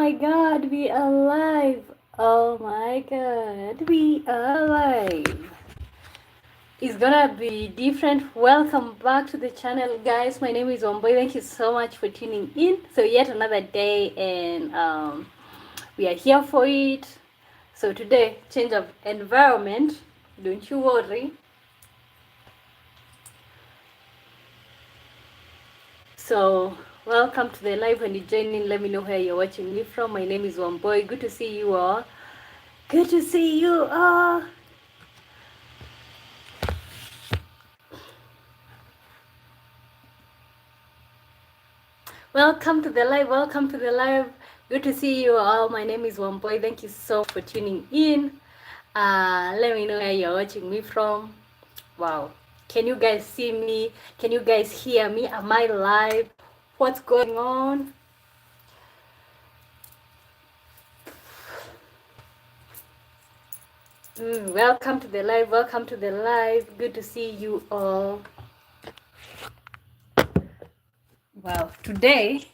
my God, we are live. Oh my God, we are live. It's gonna be different. Welcome back to the channel, guys. My name is Omboy. Thank you so much for tuning in. So yet another day, and we are here for it. So today, change of environment. Don't you worry. So welcome to the live. When you join in, let me know where you're watching me from. My name is Omboy. Good to see you all. Good to see you all. Welcome to the live. Welcome to the live. Good to see you all. My name is Wamboy. Thank you so much for tuning in. Let me know where you're watching me from. Wow. Can you guys see me? Can you guys hear me? Am I live? What's going on? Welcome to the live. Welcome to the live. Good to see you all. Wow. Today,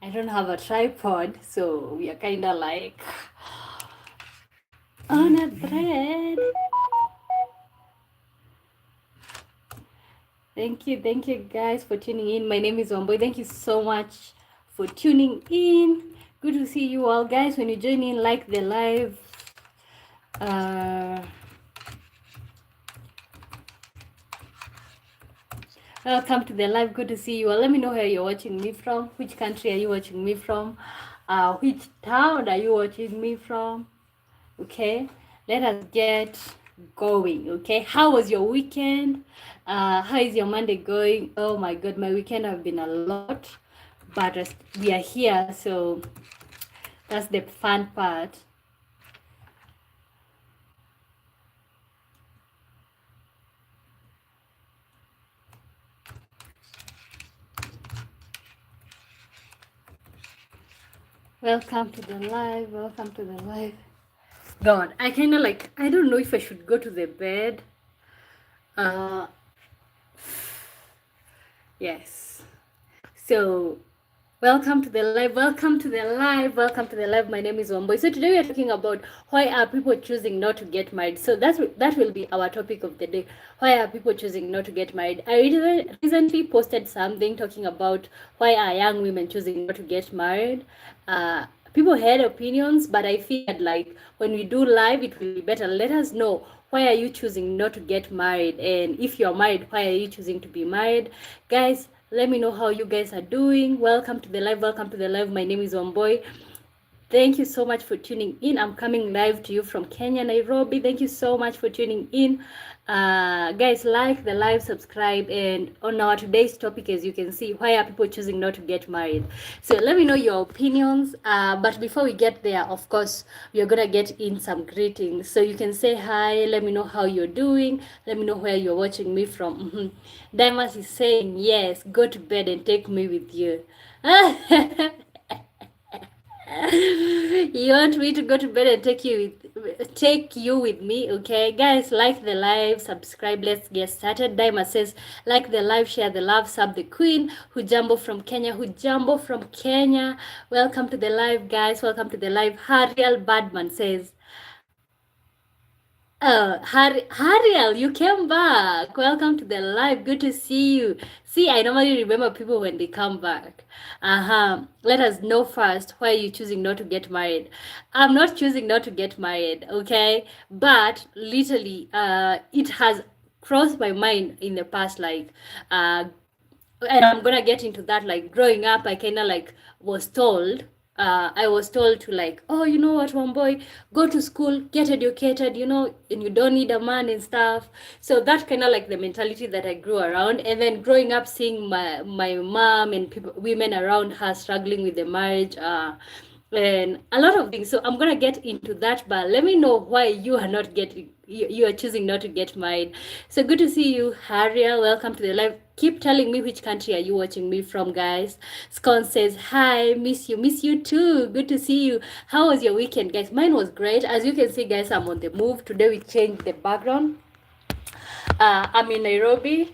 I don't have a tripod, so we are kind of like on a thread. Thank you guys for tuning in. My name is Wamboy. Thank you so much for tuning in. Good to see you all, guys. When you join in, like the live. Welcome to the live. Good to see you all. Let me know where you're watching me from. Which country are you watching me from? Which town are you watching me from? Okay, let us get going. Okay, how was your weekend? How is your Monday going? Oh my God, my weekend have been a lot, but we are here, so that's the fun part. Welcome to the live. Welcome to the live. God, I kind of like, I don't know if I should go to the bed. Yes. So welcome to the live. Welcome to the live. Welcome to the live. My name is Wamboy. So today we are talking about why are people choosing not to get married. So that will be our topic of the day. Why are people choosing not to get married? I recently posted something talking about why are young women choosing not to get married. People had opinions, but I figured like when we do live, it will be better. Let us know, why are you choosing not to get married? And if you're married, why are you choosing to be married? Guys, let me know how you guys are doing. Welcome to the live. Welcome to the live. My name is Wamboy. Thank you so much for tuning in. I'm coming live to you from Kenya, Nairobi. Thank you so much for tuning in. Guys, like the live, subscribe, and on our today's topic, as you can see, why are people choosing not to get married? So let me know your opinions. But before we get there, of course, we are gonna get in some greetings. So you can say hi. Let me know how you're doing. Let me know where you're watching me from. Damas is saying yes. Go to bed and take me with you. You want me to go to bed and take you with me? Okay, guys, like the live, subscribe. Let's get started. Daima says like the live, share the love, sub the queen. Hujambo from Kenya. Hujambo from Kenya. Welcome to the live, guys. Welcome to the live. Hariel Badman says, oh, Hariel, you came back. Welcome to the live. Good to see you. See, I normally remember people when they come back. Let us know first why you choosing not to get married. I'm not choosing not to get married, okay? But literally, it has crossed my mind in the past, like, and I'm gonna get into that. Like growing up, I kind of like was told. I was told to like, oh, you know what, one boy, go to school, get educated, and you don't need a man and stuff. So that kind of like the mentality that I grew around. And then growing up, seeing my mom and women around her struggling with the marriage, and a lot of things. So I'm gonna get into that, but let me know why you are not getting you are choosing not to get married. So good to see you, Harriel. Welcome to the live. Keep telling me which country are you watching me from, guys. Scone says hi, miss you too. Good to see you. How was your weekend, guys? Mine was great. As you can see, guys, I'm on the move. Today we changed the background. I'm in Nairobi.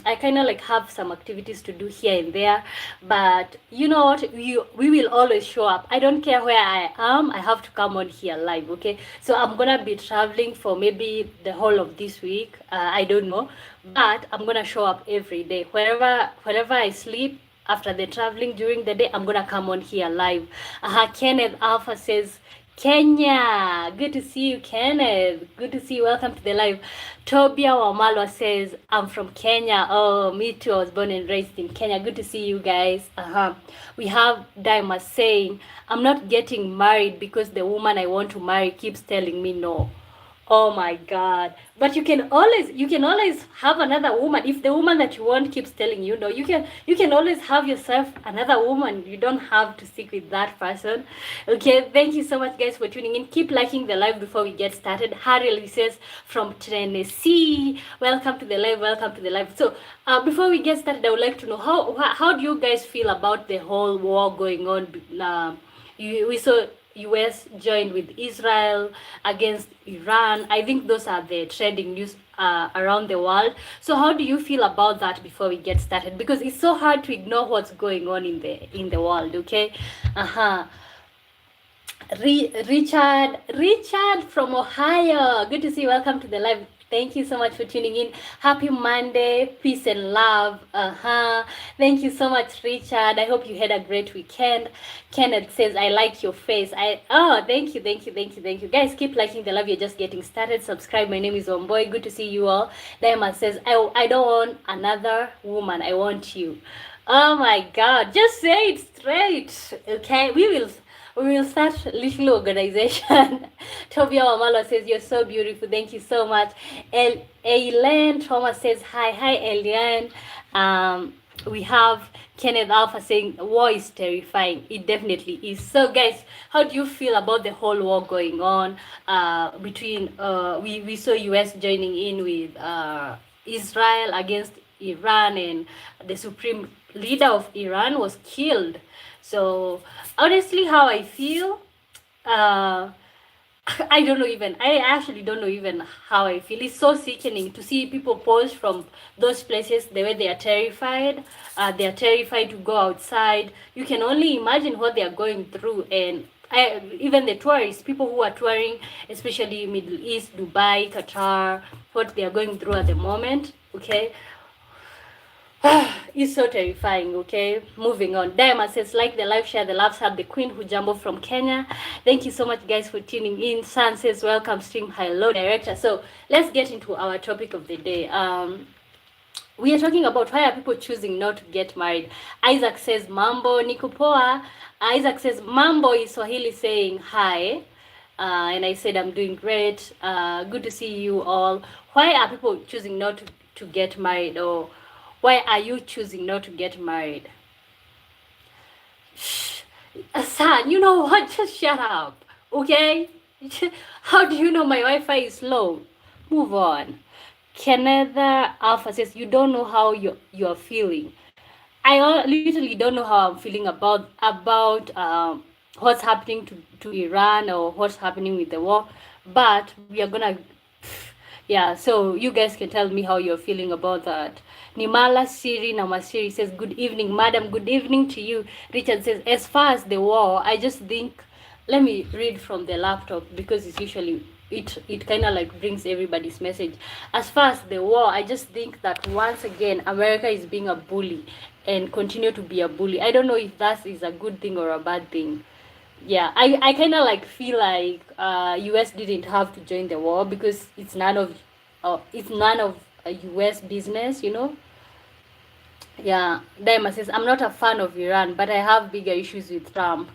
I kind of like have some activities to do here and there, but you know what, we will always show up. I don't care where I am, I have to come on here live. Okay, so I'm gonna be traveling for maybe the whole of this week, I don't know, but I'm gonna show up every day wherever I sleep. After the traveling during the day, I'm gonna come on here live. Kenneth Alpha says, Kenya, good to see you, Kenneth. Good to see you. Welcome to the live. Tobia Wamalwa says, I'm from Kenya. Oh, me too. I was born and raised in Kenya. Good to see you guys. We have Daima saying, I'm not getting married because the woman I want to marry keeps telling me no. Oh my God. But you can always have another woman. If the woman that you want keeps telling you no, you can always have yourself another woman. You don't have to stick with that person. Okay, thank you so much guys for tuning in. Keep liking the live before we get started. Harry says from Tennessee, welcome to the live, welcome to the live. So before we get started, I would like to know how do you guys feel about the whole war going on? We saw US joined with Israel against Iran. I think those are the trending news around the world. So how do you feel about that before we get started? Because it's so hard to ignore what's going on in the world. Okay. Richard from Ohio, good to see you. Welcome to the live. Thank you so much for tuning in. Happy Monday, peace and love. Thank you so much, Richard. I hope you had a great weekend. Kenneth says, I like your face. Thank you. Guys, keep liking the live. You're just getting started. Subscribe. My name is Omboy. Good to see you all. Diamond says, I don't want another woman. I want you. Oh my God. Just say it straight. Okay, we will start a little organization. Tobia Wamalo says, you're so beautiful. Thank you so much. Elaine Thomas says, hi Eliane. We have Kenneth Alpha saying, war is terrifying. It definitely is. So guys, how do you feel about the whole war going on between, we saw US joining in with Israel against Iran, and the supreme leader of Iran was killed. So honestly, how I feel, I actually don't know even how I feel. It's so sickening to see people post from those places the way they are terrified. They are terrified to go outside. You can only imagine what they are going through. And even the tourists, people who are touring, especially Middle East, Dubai, Qatar, what they are going through at the moment. Okay. It's so terrifying. Okay, moving on. Diamond says, like the live, share the love, have the Queen Hujambo from Kenya. Thank you so much guys for tuning in. San says, welcome stream. Hello director. So let's get into our topic of the day. We are talking about why are people choosing not to get married. Isaac says, mambo nikupoa. Isaac says, mambo is Swahili saying hi. And I said, I'm doing great. Good to see you all. Why are people choosing not to get married? Or why are you choosing not to get married? Son, you know what? Just shut up, okay? How do you know my Wi-Fi is slow? Move on. Kenneth Alpha says, you don't know how you're feeling. I literally don't know how I'm feeling about what's happening to Iran or what's happening with the war. But we are gonna... Yeah, so you guys can tell me how you're feeling about that. Nimala Siri Namasiri says, good evening, madam. Good evening to you. Richard says, as far as the war, I just think, let me read from the laptop because it's usually, it kind of like brings everybody's message. As far as the war, I just think that once again, America is being a bully and continue to be a bully. I don't know if that is a good thing or a bad thing. Yeah, I kind of like feel like US didn't have to join the war because it's none of a US business, you know. Yeah, Daima says, I'm not a fan of Iran, but I have bigger issues with Trump.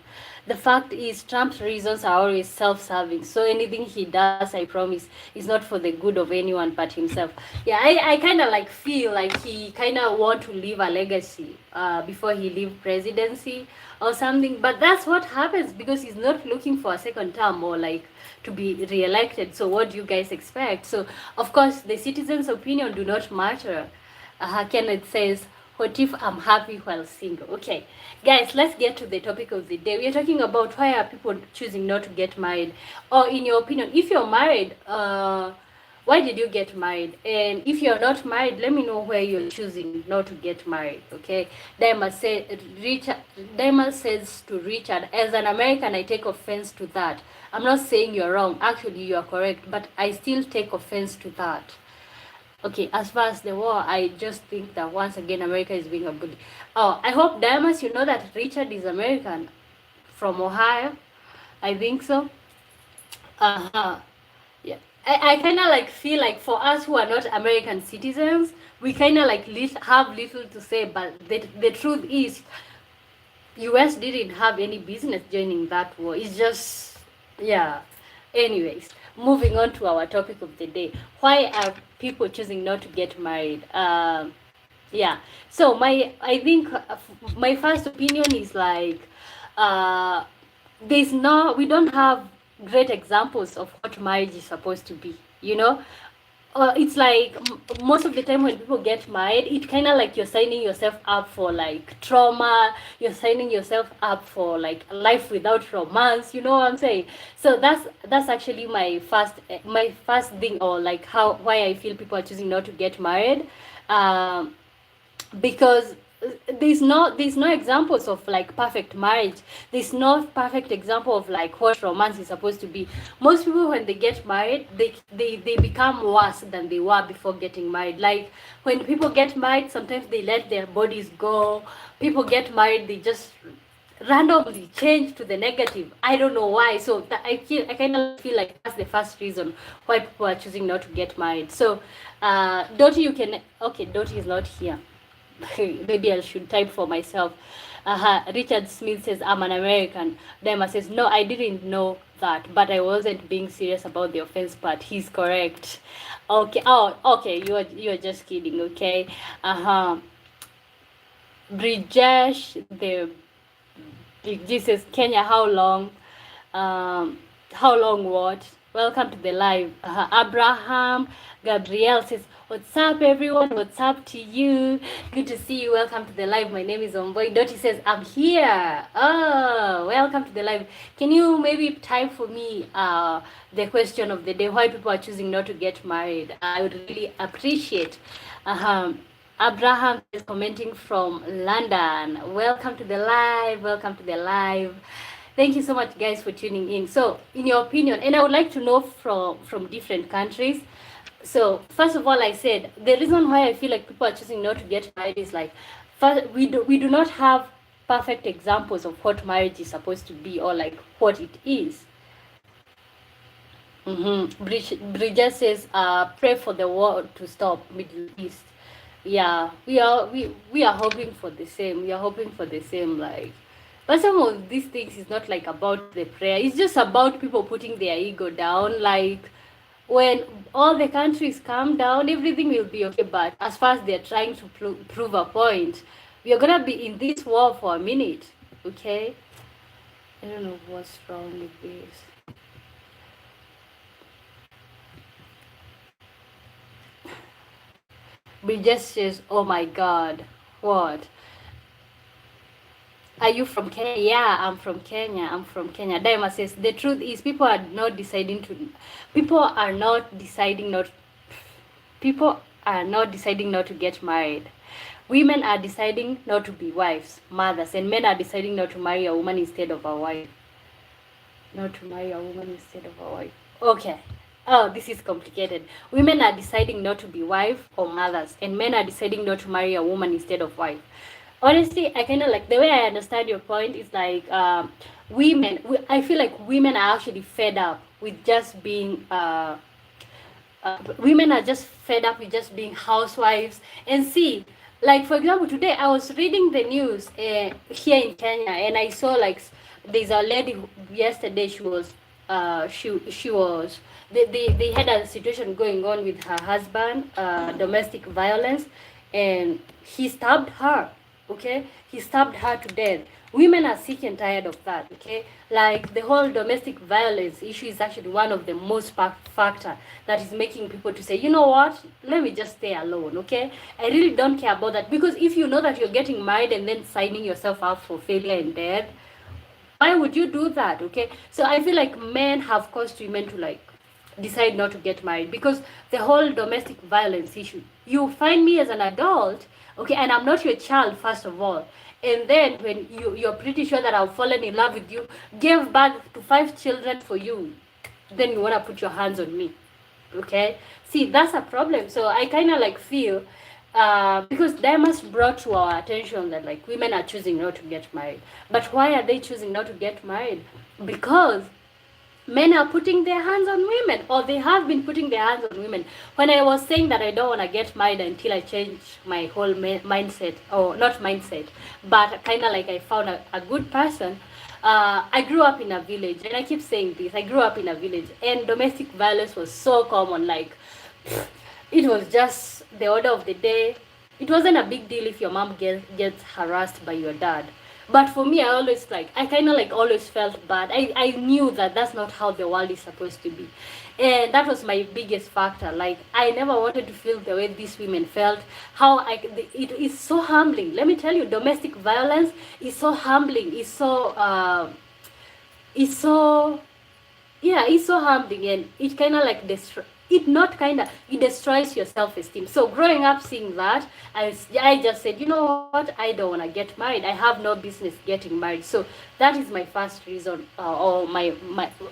The fact is, Trump's reasons are always self-serving. So anything he does, I promise, is not for the good of anyone but himself. Yeah, I kind of like feel like he kind of want to leave a legacy before he leave presidency or something. But that's what happens because he's not looking for a second term or like to be re-elected. So what do you guys expect? So of course, the citizens' opinion do not matter. Kenneth says, what if I'm happy while single? Okay, guys, let's get to the topic of the day. We are talking about why are people choosing not to get married, or in your opinion, if you're married, Why did you get married? And if you're not married, let me know where you're choosing not to get married. Okay. Richard Diamond says to Richard, as an American, I take offense to that. I'm not saying you're wrong. Actually, you are correct, but I still take offense to that. Okay, as far as the war, I just think that once again America is being a bully. Oh, I hope Diamonds, you know that Richard is American from Ohio. I think so. Uh-huh. Yeah. I kind of like feel like for us who are not American citizens, we kind of like have little to say, but the truth is US didn't have any business joining that war. It's just, yeah. Anyways, moving on to our topic of the day. Why are people choosing not to get married? Yeah. So I think my first opinion is like, uh, we don't have great examples of what marriage is supposed to be. You know, it's like most of the time when people get married, it kind of like you're signing yourself up for like trauma. You're signing yourself up for like life without romance. You know what I'm saying? So that's actually my first thing, or like how why I feel people are choosing not to get married. Um, because there's no examples of like perfect marriage. There's no perfect example of like what romance is supposed to be. Most people when they get married, they become worse than they were before getting married. Like when people get married, sometimes they let their bodies go. People get married, they just randomly change to the negative. I don't know why. So I kind of feel like that's the first reason why people are choosing not to get married. So Dottie, you can, okay, Dottie is not here. Maybe I should type for myself. Richard Smith says, I'm an American. Dema says, no, I didn't know that, but I wasn't being serious about the offense part. He's correct. Okay. Oh, okay. You are just kidding. Okay. Brijesh, the Jesus Kenya, how long? How long what? Welcome to the live. Abraham Gabriel says, what's up everyone? What's up to you? Good to see you. Welcome to the live. My name is Omboy. Dottie says, I'm here. Oh, welcome to the live. Can you maybe type for me the question of the day? Why people are choosing not to get married? I would really appreciate. Abraham is commenting from London. Welcome to the live. Welcome to the live. Thank you so much, guys, for tuning in. So, in your opinion, and I would like to know from different countries. So, first of all, I said the reason why I feel like people are choosing not to get married is like, first, we do not have perfect examples of what marriage is supposed to be or like what it is. Bridget says, pray for the war to stop, Middle East. Yeah, we are hoping for the same. We are hoping for the same, like, but some of these things is not like about the prayer. It's just about people putting their ego down. Like when all the countries calm down, everything will be okay. But as far as they're trying to prove a point, we are gonna be in this war for a minute. Okay, I don't know what's wrong with this. We just says, oh my God, what? Are you from Kenya? Yeah, I'm from Kenya. I'm from Kenya. Daima says, the truth is people are not deciding not to get married. Women are deciding not to be wives, mothers, and men are deciding not to marry a woman instead of a wife. Not to marry a woman instead of a wife. Okay. Oh, this is complicated. Women are deciding not to be wife or mothers, and men are deciding not to marry a woman instead of wife. Honestly, I kind of like the way I understand your point is like I feel like women are actually fed up with just being women are just fed up with just being housewives. And see, like for example, today I was reading the news here in Kenya, and I saw like there's a lady yesterday. She was they had a situation going on with her husband, domestic violence, and he stabbed her. Okay, he stabbed her to death. Women are sick and tired of that. Okay, like the whole domestic violence issue is actually one of the most factor that is making people to say, you know what, let me just stay alone. Okay, I really don't care about that, because if you know that you're getting married and then signing yourself up for failure and death, why would you do that? Okay, so I feel like men have caused women to like decide not to get married, because the whole domestic violence issue, you find me as an adult, okay, and I'm not your child, first of all, and then when you're pretty sure that I've fallen in love with you, gave birth to 5 children for you, then you want to put your hands on me. Okay, see, that's a problem. So I kind of like feel, because Dimas brought to our attention that like women are choosing not to get married. But why are they choosing not to get married? Because men are putting their hands on women, or they have been putting their hands on women. When I was saying that I don't want to get married until I change my whole mindset, or not mindset, but kind of like I found a good person. I grew up in a village, and I keep saying this, I grew up in a village, and domestic violence was so common. Like, it was just the order of the day. It wasn't a big deal if your mom gets harassed by your dad. But for me, I always like, I kind of like always felt bad. I knew that that's not how the world is supposed to be. And that was my biggest factor. Like, I never wanted to feel the way these women felt. It is so humbling. Let me tell you, domestic violence is so humbling. It's so humbling, and it kind of like it destroys your self-esteem. So growing up seeing that, I just said, you know what, I don't want to get married. I have no business getting married. So that is my first reason, or my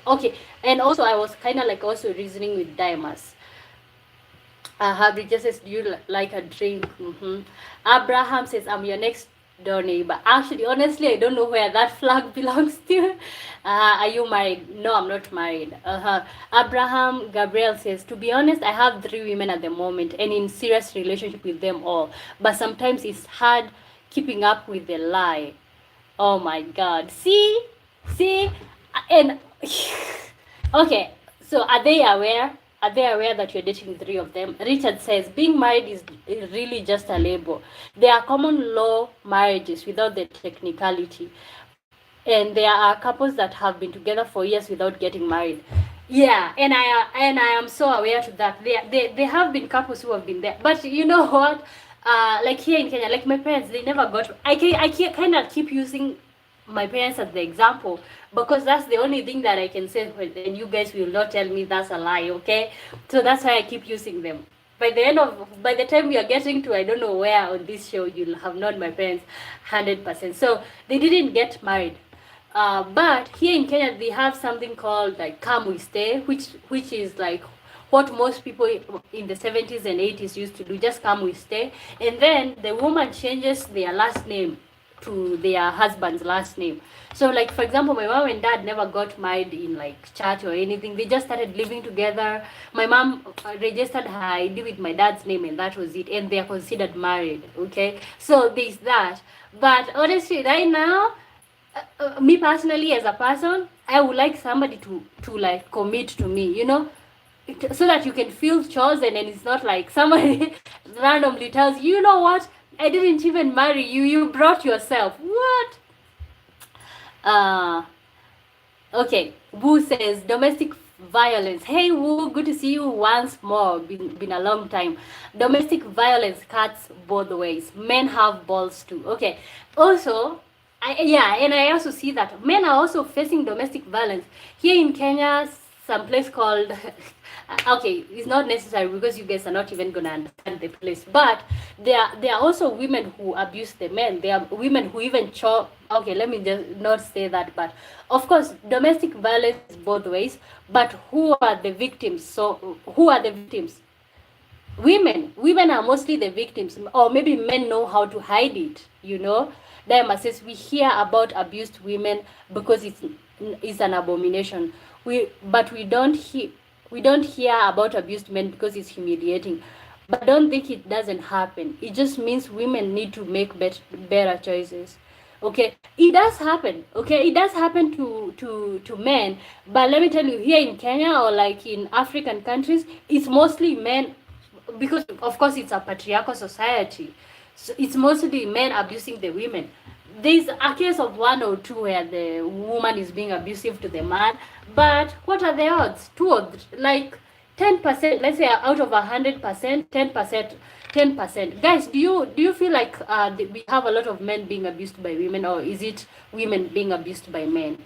okay. And also I was kind of like also reasoning with Dimas. Bridget says, do you like a drink? Abraham says, I'm your next door neighbor. Actually, honestly, I don't know where that flag belongs to. Are you married? No, I'm not married. Abraham Gabriel says, to be honest, I have 3 women at the moment and in serious relationship with them all. But sometimes it's hard keeping up with the lie. Oh my God. See? And okay, so are they aware? Are they aware that you're dating 3 of them? Richard says, being married is really just a label. There are common law marriages without the technicality. And there are couples that have been together for years without getting married. Yeah, and I am so aware to that. They have been couples who have been there. But you know what? Like here in Kenya, like my parents, they never got... I kind of keep using my parents as the example, because that's the only thing that I can say, and you guys will not tell me that's a lie, okay? So that's why I keep using them. By the time we are getting to, I don't know where on this show, you'll have known my parents 100%. So they didn't get married. But here in Kenya, they have something called like come we stay, which is like what most people in the 70s and 80s used to do, just come we stay. And then the woman changes their last name to their husband's last name. So like, for example, my mom and dad never got married in like church or anything. They just started living together. My mom registered her ID with my dad's name, and that was it. And they are considered married, okay? So there's that. But honestly, right now, me personally as a person, I would like somebody to like commit to me, you know, so that you can feel chosen, and it's not like somebody randomly tells you, you know what, I didn't even marry you, you brought yourself. What? Okay, Woo says domestic violence. Hey Woo, good to see you once more. Been a long time. Domestic violence cuts both ways. Men have balls too. Okay. Also, I also see that men are also facing domestic violence. Here in Kenya, some place called okay, it's not necessary because you guys are not even gonna understand the place. But there are also women who abuse the men. There are women who even okay, let me just not say that, but of course domestic violence is both ways. But who are the victims? So who are the victims? Women are mostly the victims, or maybe men know how to hide it, you know. Diana says, we hear about abused women because it's an abomination. But we don't hear about abused men because it's humiliating. But don't think it doesn't happen. It just means women need to make better choices. Okay, it does happen. Okay, it does happen to men. But let me tell you, here in Kenya or like in African countries, it's mostly men, because of course it's a patriarchal society. So it's mostly men abusing the women. There's a case of 1 or 2 where the woman is being abusive to the man, but what are the odds? 2 or like 10%. Let's say out of 100%, 10%. Guys, do you feel like we have a lot of men being abused by women, or is it women being abused by men?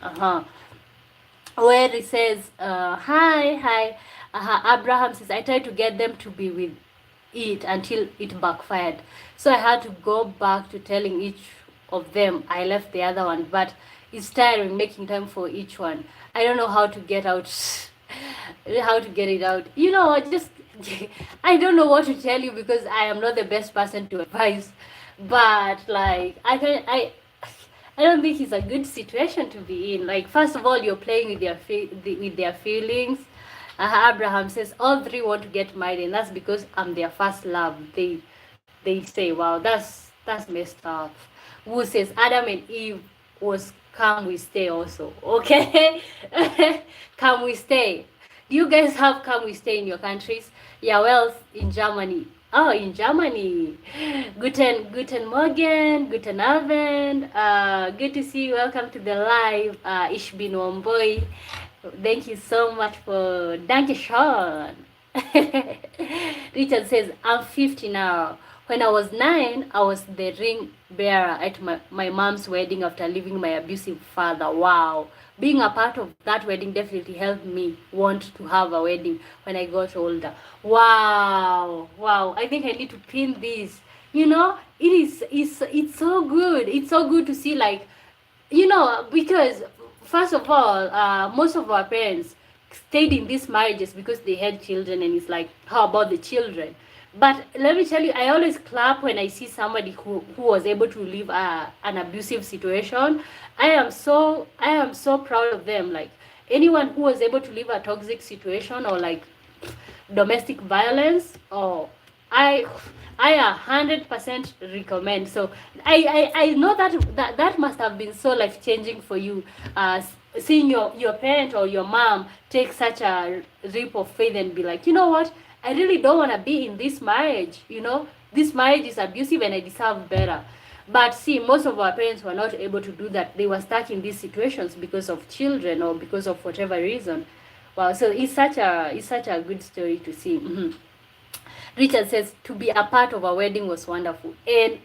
where it says, hi. Abraham says, I tried to get them to be with it until it backfired. So I had to go back to telling each of them I left the other one, but it's tiring making time for each one. I don't know how to get out, how to get it out. You know, just I don't know what to tell you because I am not the best person to advise. But like I don't think it's a good situation to be in. Like, first of all, you're playing with with their feelings. Abraham says all three want to get married, and that's because I'm their first love. They say, wow, that's messed up. Who says Adam and Eve was come we stay also? Okay, come we stay. Do you guys have come we stay in your countries? Yeah, well, in Germany. Oh, in Germany. Guten Morgen, guten Abend. Good to see you. Welcome to the live. Ich bin Womboy. Thank you so much for Dankeschön. Richard says, I'm 50 now. When I was 9, I was the ring bearer at my mom's wedding after leaving my abusive father. Wow. Being a part of that wedding definitely helped me want to have a wedding when I got older. Wow. Wow. I think I need to pin this. You know, it's so good. It's so good to see, like, you know, because first of all, most of our parents stayed in these marriages because they had children, and it's like, how about the children? But let me tell you, I always clap when I see somebody who was able to leave an abusive situation. I am so proud of them. Like, anyone who was able to leave a toxic situation or like domestic violence, or I 100% recommend. So I know that must have been so life changing for you, seeing your parent or your mom take such a leap of faith and be like, you know what, I really don't want to be in this marriage. You know, this marriage is abusive and I deserve better. But see, most of our parents were not able to do that. They were stuck in these situations because of children or because of whatever reason. Wow, so it's such a good story to see. Richard says to be a part of a wedding was wonderful, and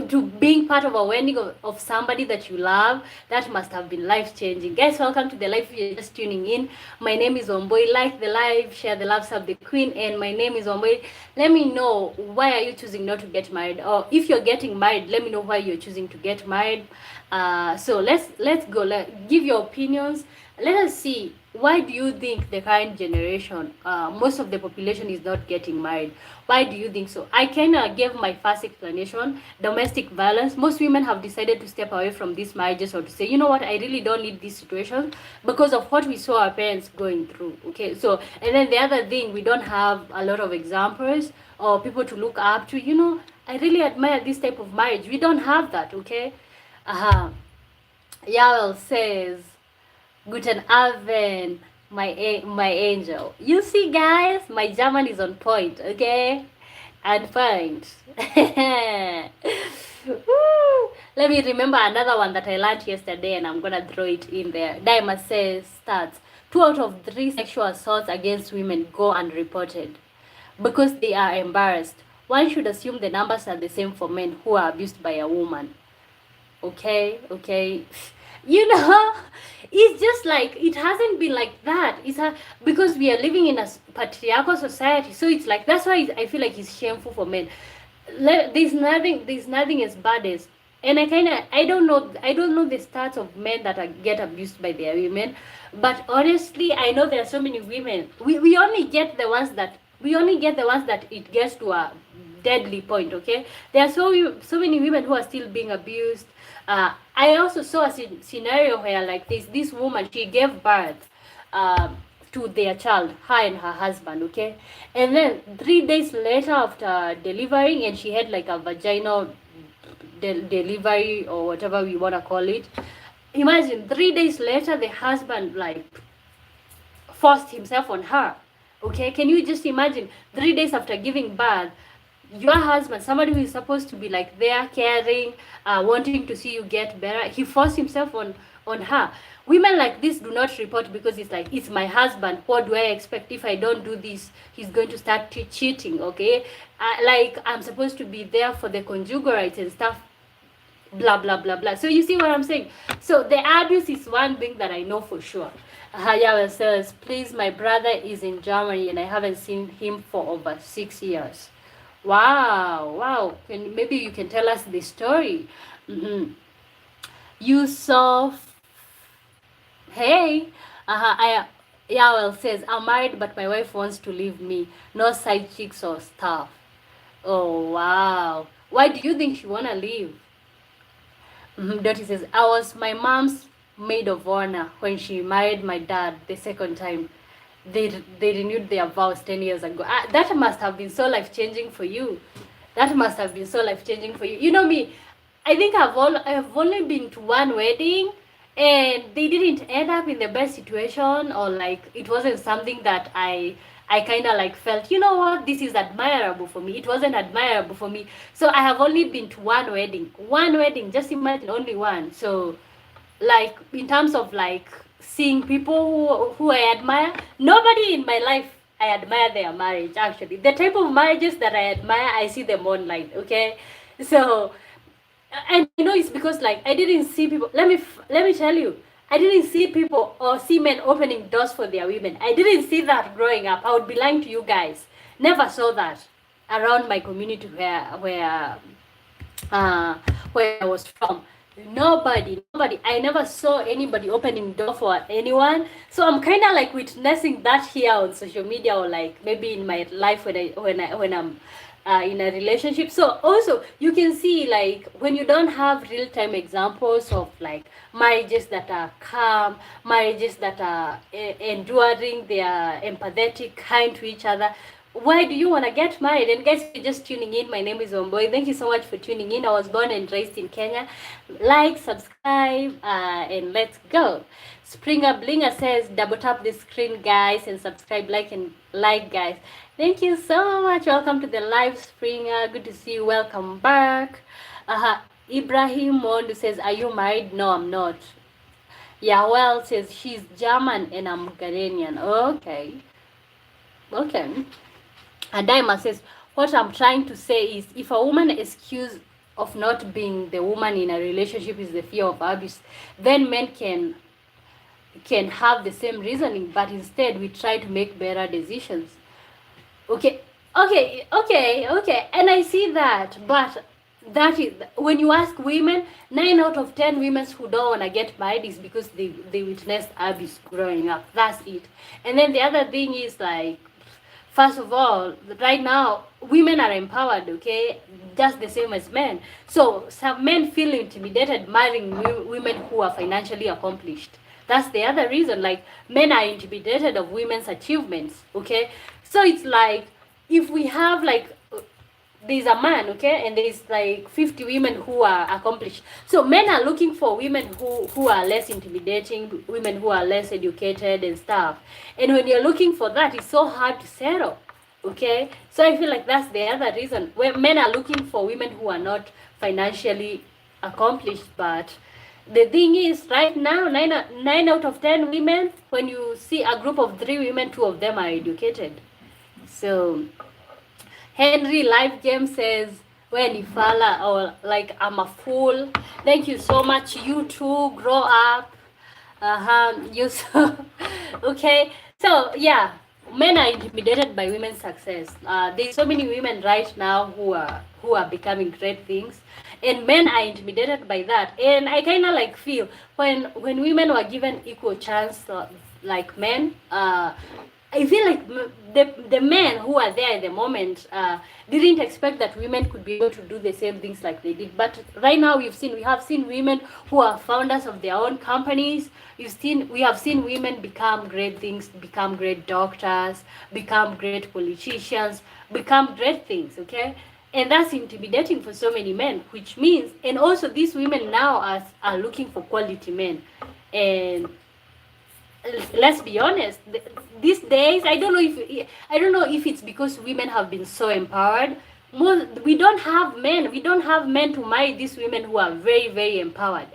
to being part of a wedding of somebody that you love, that must have been life changing. Guys, welcome to the live. If you're just tuning in, my name is Womboy. Like the live, share the love, serve the queen, and my name is Womboy. Let me know, why are you choosing not to get married, or if you're getting married, let me know why you're choosing to get married. So let's go. Give your opinions. Let us see, why do you think the current generation, most of the population is not getting married? Why do you think so? I kind of gave my first explanation. Domestic violence. Most women have decided to step away from these marriages, or to say, you know what, I really don't need this situation because of what we saw our parents going through. Okay, so, and then the other thing, we don't have a lot of examples or people to look up to. You know, I really admire this type of marriage. We don't have that. Okay. Yawel says, Guten Abend, my angel. You see, guys, my German is on point, okay? On point. Let me remember another one that I learned yesterday, and I'm gonna throw it in there. Daima says, stats: 2 out of 3 sexual assaults against women go unreported because they are embarrassed. One should assume the numbers are the same for men who are abused by a woman. Okay. You know, it's just like, it hasn't been like that. Because we are living in a patriarchal society, so it's like, that's why I feel like it's shameful for men. There's nothing as bad as, and I don't know the stats of men that get abused by their women, but honestly, I know there are so many women. We only get the ones that it gets to a deadly point. Okay, there are so many women who are still being abused. I also saw a scenario where, like, this woman, she gave birth to their child, her and her husband, okay? And then 3 days later after delivering, and she had like a vaginal delivery or whatever we want to call it. Imagine 3 days later, the husband like forced himself on her, okay? Can you just imagine, 3 days after giving birth, your husband, somebody who is supposed to be like there, caring, wanting to see you get better, he forced himself on her. Women like this do not report because it's like, it's my husband. What do I expect? If I don't do this, he's going to start cheating, okay? Like, I'm supposed to be there for the conjugal rights and stuff. blah blah blah blah. So you see what I'm saying? So the abuse is one thing that I know for sure. Hayawa says, please, my brother is in Germany and I haven't seen him for over 6 years. Wow, wow. Maybe you can tell us the story. Yusuf, hey, Yawel says, I'm married but my wife wants to leave me. No side chicks or stuff. Oh, wow. Why do you think she wanna leave? Dottie says, I was my mom's maid of honor when she married my dad the second time. They renewed their vows 10 years ago. That must have been so life-changing for you. That must have been so life-changing for you. You know me, I think I've only been to one wedding, and they didn't end up in the best situation, or like it wasn't something that I kind of like felt, you know what, this is admirable for me. It wasn't admirable for me. So I have only been to one wedding, just imagine, only one. So like in terms of like seeing people who I admire, nobody in my life I admire their marriage. Actually, the type of marriages that I admire, I see them online. Okay, so, and I know it's because like I didn't see people. Let me tell you, I didn't see people or see men opening doors for their women. I didn't see that growing up. I would be lying to you guys. Never saw that around my community where I was from. Nobody. I never saw anybody opening door for anyone. So I'm kind of like witnessing that here on social media, or like maybe in my life when I'm in a relationship. So also you can see, like, when you don't have real-time examples of like marriages that are calm, marriages that are enduring, they are empathetic, kind to each other, why do you want to get married? And guys, if you're just tuning in, my name is Omboy. Thank you so much for tuning in. I was born and raised in Kenya. Like, subscribe, and let's go. Springer Blinger says, double tap the screen, guys, and subscribe, like, guys. Thank you so much. Welcome to the live, Springer. Good to see you. Welcome back. Ibrahim Mondu says, are you married? No, I'm not. Yawel says, she's German and I'm Ghanaian. Okay. And Daima says, what I'm trying to say is, if a woman excuse of not being the woman in a relationship is the fear of abuse, then men can have the same reasoning, but instead we try to make better decisions. Okay. And I see that, but that is, when you ask women, 9 out of 10 women who don't want to get married is because they witnessed abuse growing up. That's it. And then the other thing is, like, first of all, right now, women are empowered, okay? Just the same as men. So some men feel intimidated marrying women who are financially accomplished. That's the other reason. Like, men are intimidated of women's achievements, okay? So it's like, if we have like, there's a man, okay, and there's like 50 women who are accomplished. So men are looking for women who are less intimidating, women who are less educated and stuff. And when you're looking for that, it's so hard to settle, okay? So I feel like that's the other reason, where men are looking for women who are not financially accomplished. But the thing is, right now, 9 out of 10 women, when you see a group of 3 women, 2 of them are educated. So Henry Life Game says, when you fala, or like, I'm a fool. Thank you so much. You too, grow up. You so okay. So yeah, men are intimidated by women's success. There's so many women right now who are becoming great things, and men are intimidated by that. And I kind of like feel, when women were given equal chance like men, I feel like the men who are there at the moment didn't expect that women could be able to do the same things like they did. But right now we have seen women who are founders of their own companies. We have seen women become great things, become great doctors, become great politicians, become great things, okay? And that's intimidating for so many men, which means, and also these women now are looking for quality men. And let's be honest, these days, I don't know if it's because women have been so empowered. We don't have men to marry these women who are very, very empowered.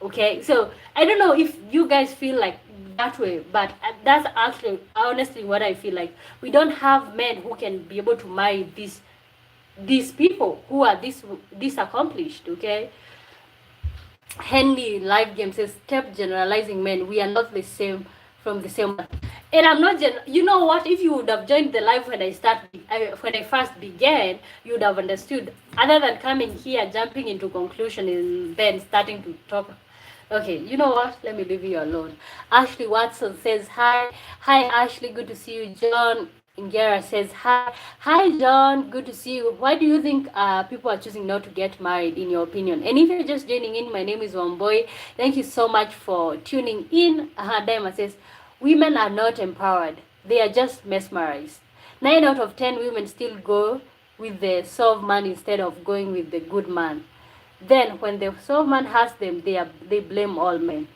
Okay, so I don't know if you guys feel like that way, but that's actually honestly what I feel like. We don't have men who can be able to marry these people who are this accomplished. Okay, Henley Live Game says, stop generalizing men. We are not the same from the same. And I'm not you know what? If you would have joined the live when when I first began, you would have understood. Other than coming here, jumping into conclusion, and then starting to talk. Okay, you know what? Let me leave you alone. Ashley Watson says hi. Hi Ashley, good to see you. John Ingera says hi. Hi John, good to see you. Why do you think people are choosing not to get married in your opinion? And if you're just joining in, my name is Wamboy. Thank you so much for tuning in. Diamond says women are not empowered. They are just mesmerized. 9 out of 10 women still go with the soft man instead of going with the good man. Then when the soft man has them, they blame all men.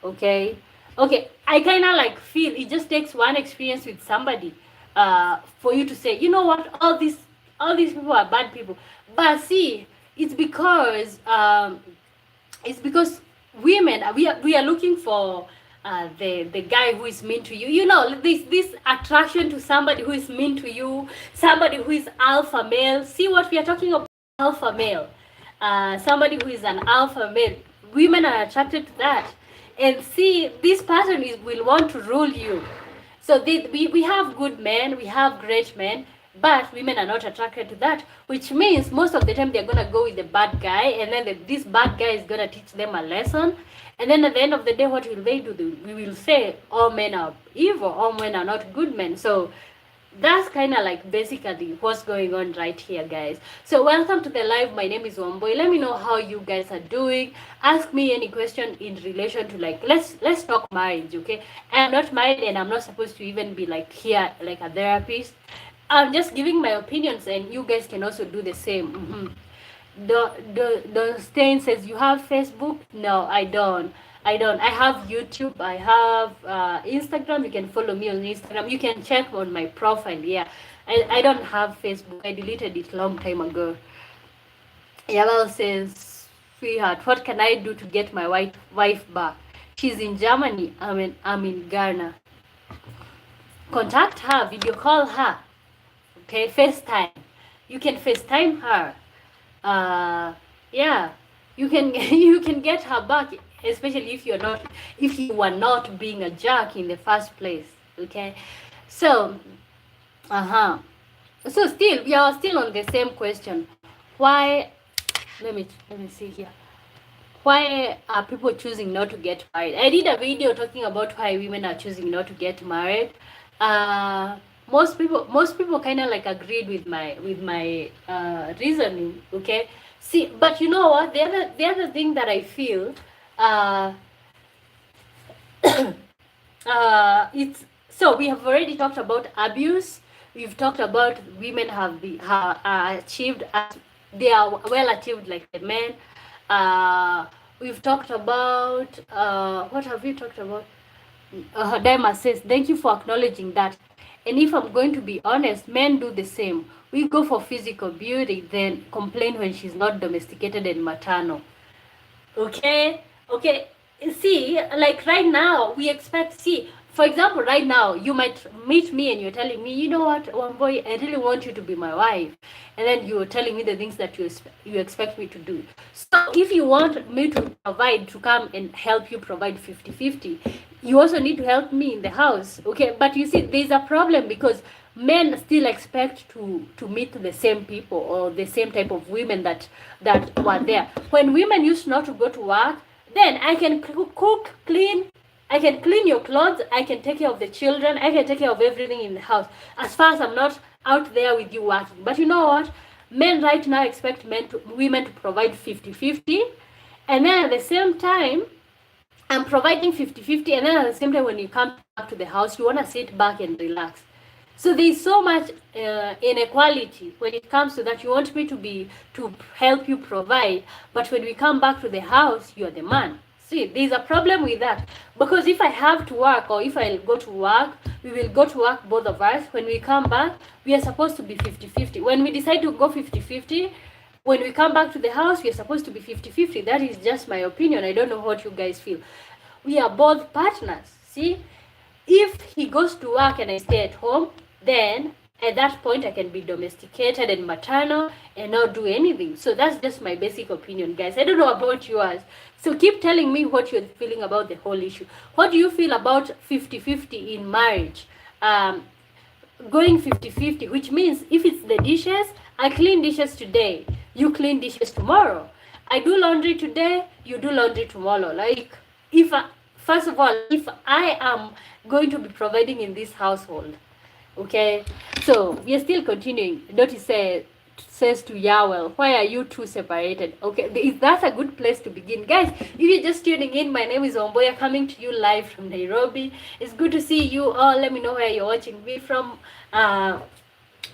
Okay? Okay, I kind of like feel it just takes one experience with somebody for you to say, you know what, all these people are bad people. But see, it's because women, we are looking for the guy who is mean to you. You know, this attraction to somebody who is mean to you, somebody who is alpha male. See what we are talking about, alpha male. Somebody who is an alpha male. Women are attracted to that. And see, this person will want to rule you. So we have good men, we have great men, but women are not attracted to that, which means most of the time they're going to go with the bad guy, and then this bad guy is going to teach them a lesson. And then at the end of the day, what will they do? We will say all men are evil, all men are not good men. So that's kind of like basically what's going on right here, guys. So welcome to the live. My name is Wamboy. Let me know how you guys are doing. Ask me any question in relation to, like, let's talk marriage. Okay, I'm not married and I'm not supposed to even be like here like a therapist. I'm just giving my opinions, and you guys can also do the same. The Stain says, you have Facebook? No, I don't. I have YouTube. I have Instagram. You can follow me on Instagram. You can check on my profile. Yeah, I don't have Facebook. I deleted it long time ago. Yabal says, sweetheart, what can I do to get my wife back? She's in Germany. I'm in Ghana. Contact her. Video call her. Okay, FaceTime. You can FaceTime her. Yeah, you can you can get her back, especially if you were not being a jerk in the first place. Okay, so so still we are still on the same question. Why? Let me see here. Why are people choosing not to get married? I did a video talking about why women are choosing not to get married. Most people kind of like agreed with my reasoning. Okay, see, but you know what, the other thing that I feel it's, so we have already talked about abuse. We've talked about women have achieved, they are well achieved like the men. We've talked about what have we talked about? Daima says, thank you for acknowledging that. And if I'm going to be honest, men do the same. We go for physical beauty, then complain when she's not domesticated and maternal. Okay? Okay. See, like right now, we expect, see, for example, right now, you might meet me and you're telling me, you know what, one boy, I really want you to be my wife. And then you're telling me the things that you expect me to do. So if you want me to provide, to come and help you provide 50-50, you also need to help me in the house. Okay, but you see, there's a problem because men still expect to meet the same people or the same type of women that were there. When women used not to go to work, then I can cook, clean, I can clean your clothes, I can take care of the children, I can take care of everything in the house, as far as I'm not out there with you working. But you know what? Men right now expect women to provide 50-50, and then at the same time, I'm providing 50-50, and then at the same time, when you come back to the house, you want to sit back and relax. So there's so much inequality when it comes to that. You want me to help you provide, but when we come back to the house, you're the man. See, there's a problem with that, because if I have to work or if I go to work, we will go to work, both of us. When we come back, we are supposed to be 50-50. When we decide to go 50-50, when we come back to the house, we are supposed to be 50-50. That is just my opinion. I don't know what you guys feel. We are both partners. See, if he goes to work and I stay at home, then At that point, I can be domesticated and maternal and not do anything. So that's just my basic opinion, guys. I don't know about yours. So keep telling me what you're feeling about the whole issue. What do you feel about 50-50 in marriage? Going 50-50, which means if it's the dishes, I clean dishes today, you clean dishes tomorrow. I do laundry today, you do laundry tomorrow. Like, if first of all, if I am going to be providing in this household, okay, so we are still continuing. Dottie says to Yawel, why are you two separated? Okay, that's a good place to begin. Guys, if you're just tuning in, my name is Omboya, coming to you live from Nairobi. It's good to see you all. Let me know where you're watching me from.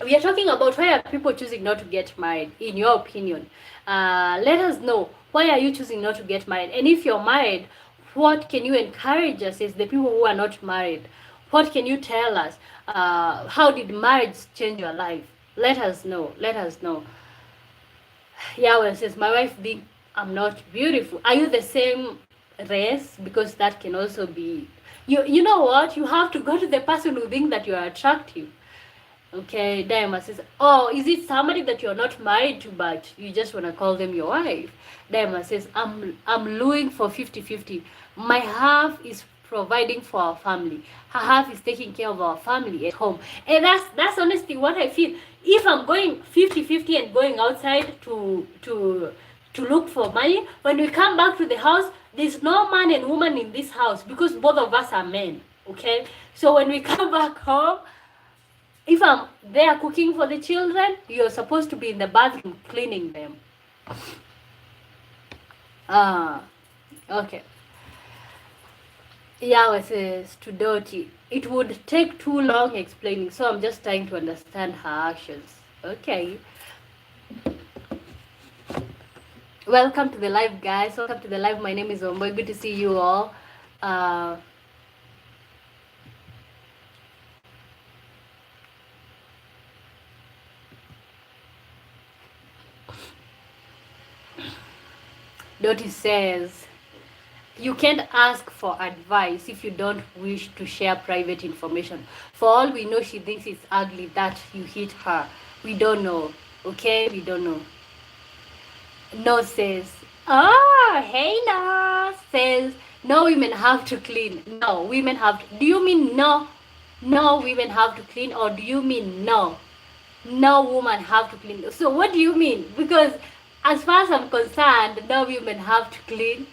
We are talking about why are people choosing not to get married, in your opinion. Let us know, why are you choosing not to get married? And if you're married, what can you encourage us as the people who are not married? What can you tell us? How did marriage change your life? Let us know. Let us know. Yahweh says, my wife thinks I'm not beautiful. Are you the same race? Because that can also be... You know what? You have to go to the person who thinks that you are attractive. Okay, Diamond says, oh, is it somebody that you're not married to, but you just want to call them your wife? Diamond says, I'm looking for 50-50. My half is providing for our family. Her half is taking care of our family at home. And that's honestly what I feel. If I'm going 50-50 and going outside to look for money, when we come back to the house, there's no man and woman in this house because both of us are men. Okay? So when we come back home, if I'm there cooking for the children, you're supposed to be in the bathroom cleaning them. Okay. Yahweh says to Dottie, it would take too long explaining, so I'm just trying to understand her actions. Okay. Welcome to the live, guys. Welcome to the live. My name is Omboy. Good to see you all. Dottie says, you can't ask for advice if you don't wish to share private information. For all we know, she thinks it's ugly that you hit her. We don't know. Okay? We don't know. No says, hey, no. Says, no women have to clean. No, women have to. Do you mean no women have to clean, or do you mean no woman have to clean? So what do you mean? Because as far as I'm concerned, no women have to clean.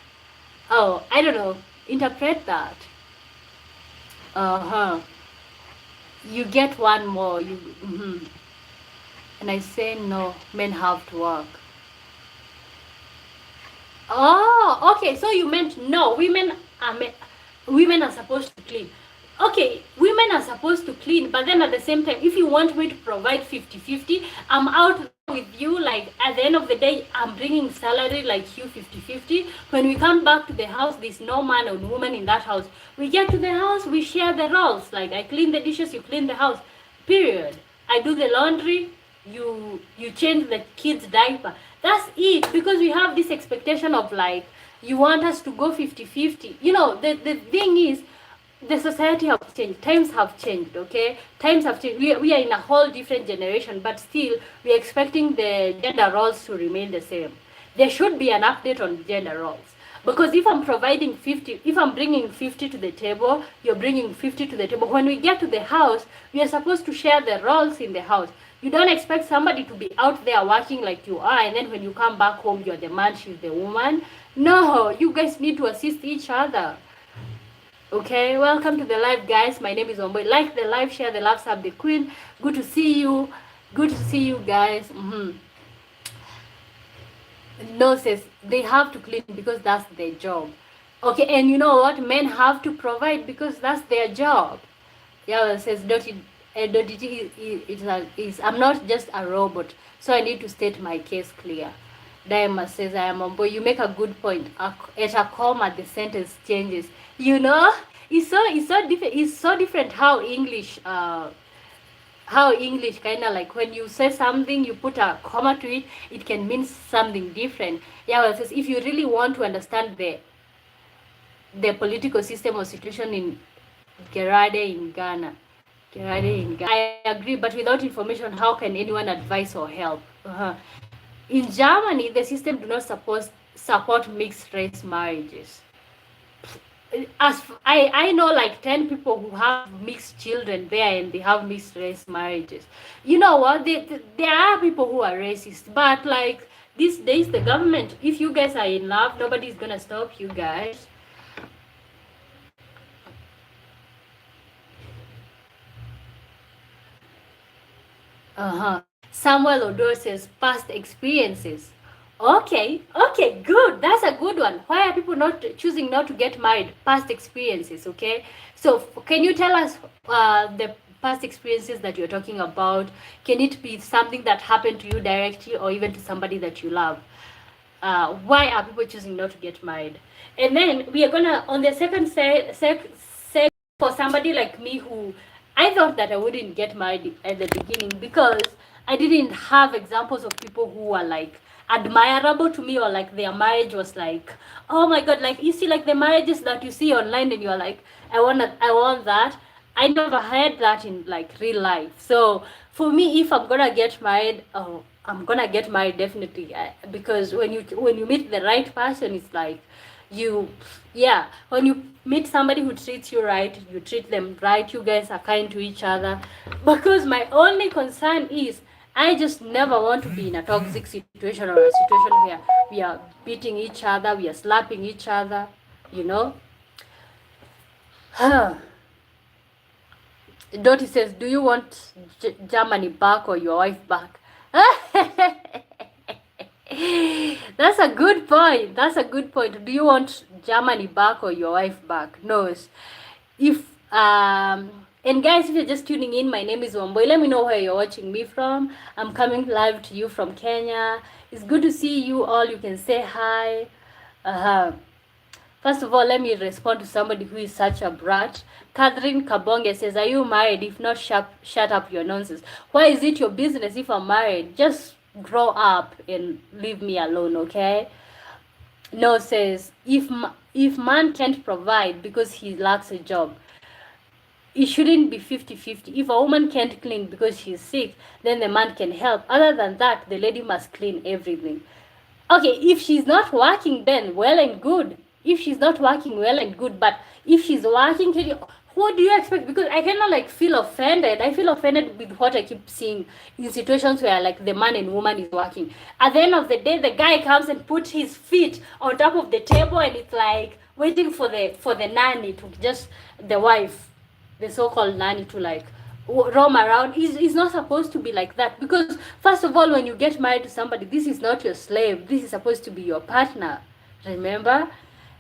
Oh, I don't know. Interpret that. You get one more. And I say no, men have to work. Oh, okay. So you meant no, women are supposed to clean. Okay, women are supposed to clean, but then at the same time, if you want me to provide 50-50, I'm out with you. Like, at the end of the day, I'm bringing salary like you 50-50. When we come back to the house, there's no man or woman in that house. We get to the house, we share the roles. Like, I clean the dishes, you clean the house. Period. I do the laundry, you change the kid's diaper. That's it. Because we have this expectation of, like, you want us to go 50-50. You know, the thing is, the society has changed. Times have changed, okay? Times have changed. We are in a whole different generation, but still, we are expecting the gender roles to remain the same. There should be an update on gender roles. Because if I'm providing 50, if I'm bringing 50 to the table, you're bringing 50 to the table. When we get to the house, we are supposed to share the roles in the house. You don't expect somebody to be out there working like you are, and then when you come back home, you're the man, she's the woman. No, you guys need to assist each other. Okay, welcome to the live, guys. My name is Omboy. Like the live, share the love, sub the queen. Good to see you. Good to see you guys. No says they have to clean because that's their job. Okay, and you know what? Men have to provide because that's their job. Yeah, says Dottie is I'm not just a robot, so I need to state my case clear. Diamond says, I am Omboy. You make a good point. At a comma, the sentence changes. You know, it's so different how English kind of like when you say something, you put a comma to it, it can mean something different. Yeah, well, it says if you really want to understand the political system or situation in Gerade in Ghana, I agree, but without information, how can anyone advise or help? In Germany, the system do not support mixed race marriages. I know like 10 people who have mixed children there, and they have mixed race marriages. You know what? There are people who are racist, but like these days, the government, if you guys are in love, nobody's gonna stop you guys. Samuel Odor says past experiences. Okay, good. That's a good one. Why are people not choosing not to get married? Past experiences, okay? So, can you tell us the past experiences that you're talking about? Can it be something that happened to you directly, or even to somebody that you love? Why are people choosing not to get married? And then we are gonna, on the second for somebody like me who I thought that I wouldn't get married at the beginning because I didn't have examples of people who were like admirable to me, or like their marriage was like, oh my god, like you see like the marriages that you see online and you're like, I want that. I never had that in like real life. So for me, if I'm gonna get married, oh, I'm gonna get married definitely, because when you meet the right person, it's like you, yeah, when you meet somebody who treats you right, you treat them right, you guys are kind to each other. Because my only concern is I just never want to be in a toxic situation, or a situation where we are beating each other, we are slapping each other, you know. Dottie says, do you want Germany back or your wife back? That's a good point. That's a good point. Do you want Germany back or your wife back? No. If and guys, if you're just tuning in, my name is Wamboy. Let me know where you're watching me from. I'm coming live to you from Kenya. It's good to see you all. You can say hi. First of all, let me respond to somebody who is such a brat. Catherine Kabonge says, are you married? If not, shut up your nonsense. Why is it your business if I'm married? Just grow up and leave me alone, okay? No says, if man can't provide because he lacks a job, it shouldn't be 50-50. If a woman can't clean because she's sick, then the man can help. Other than that, the lady must clean everything. Okay, if she's not working, then well and good. If she's not working, well and good. But if she's working, what do you expect? Because I cannot like feel offended. I feel offended with what I keep seeing in situations where like the man and woman is working. At the end of the day, the guy comes and puts his feet on top of the table, and it's like waiting for the nanny to just, the wife, the so-called nanny, to like roam around. Is not supposed to be like that. Because first of all, when you get married to somebody, this is not your slave. This is supposed to be your partner. Remember?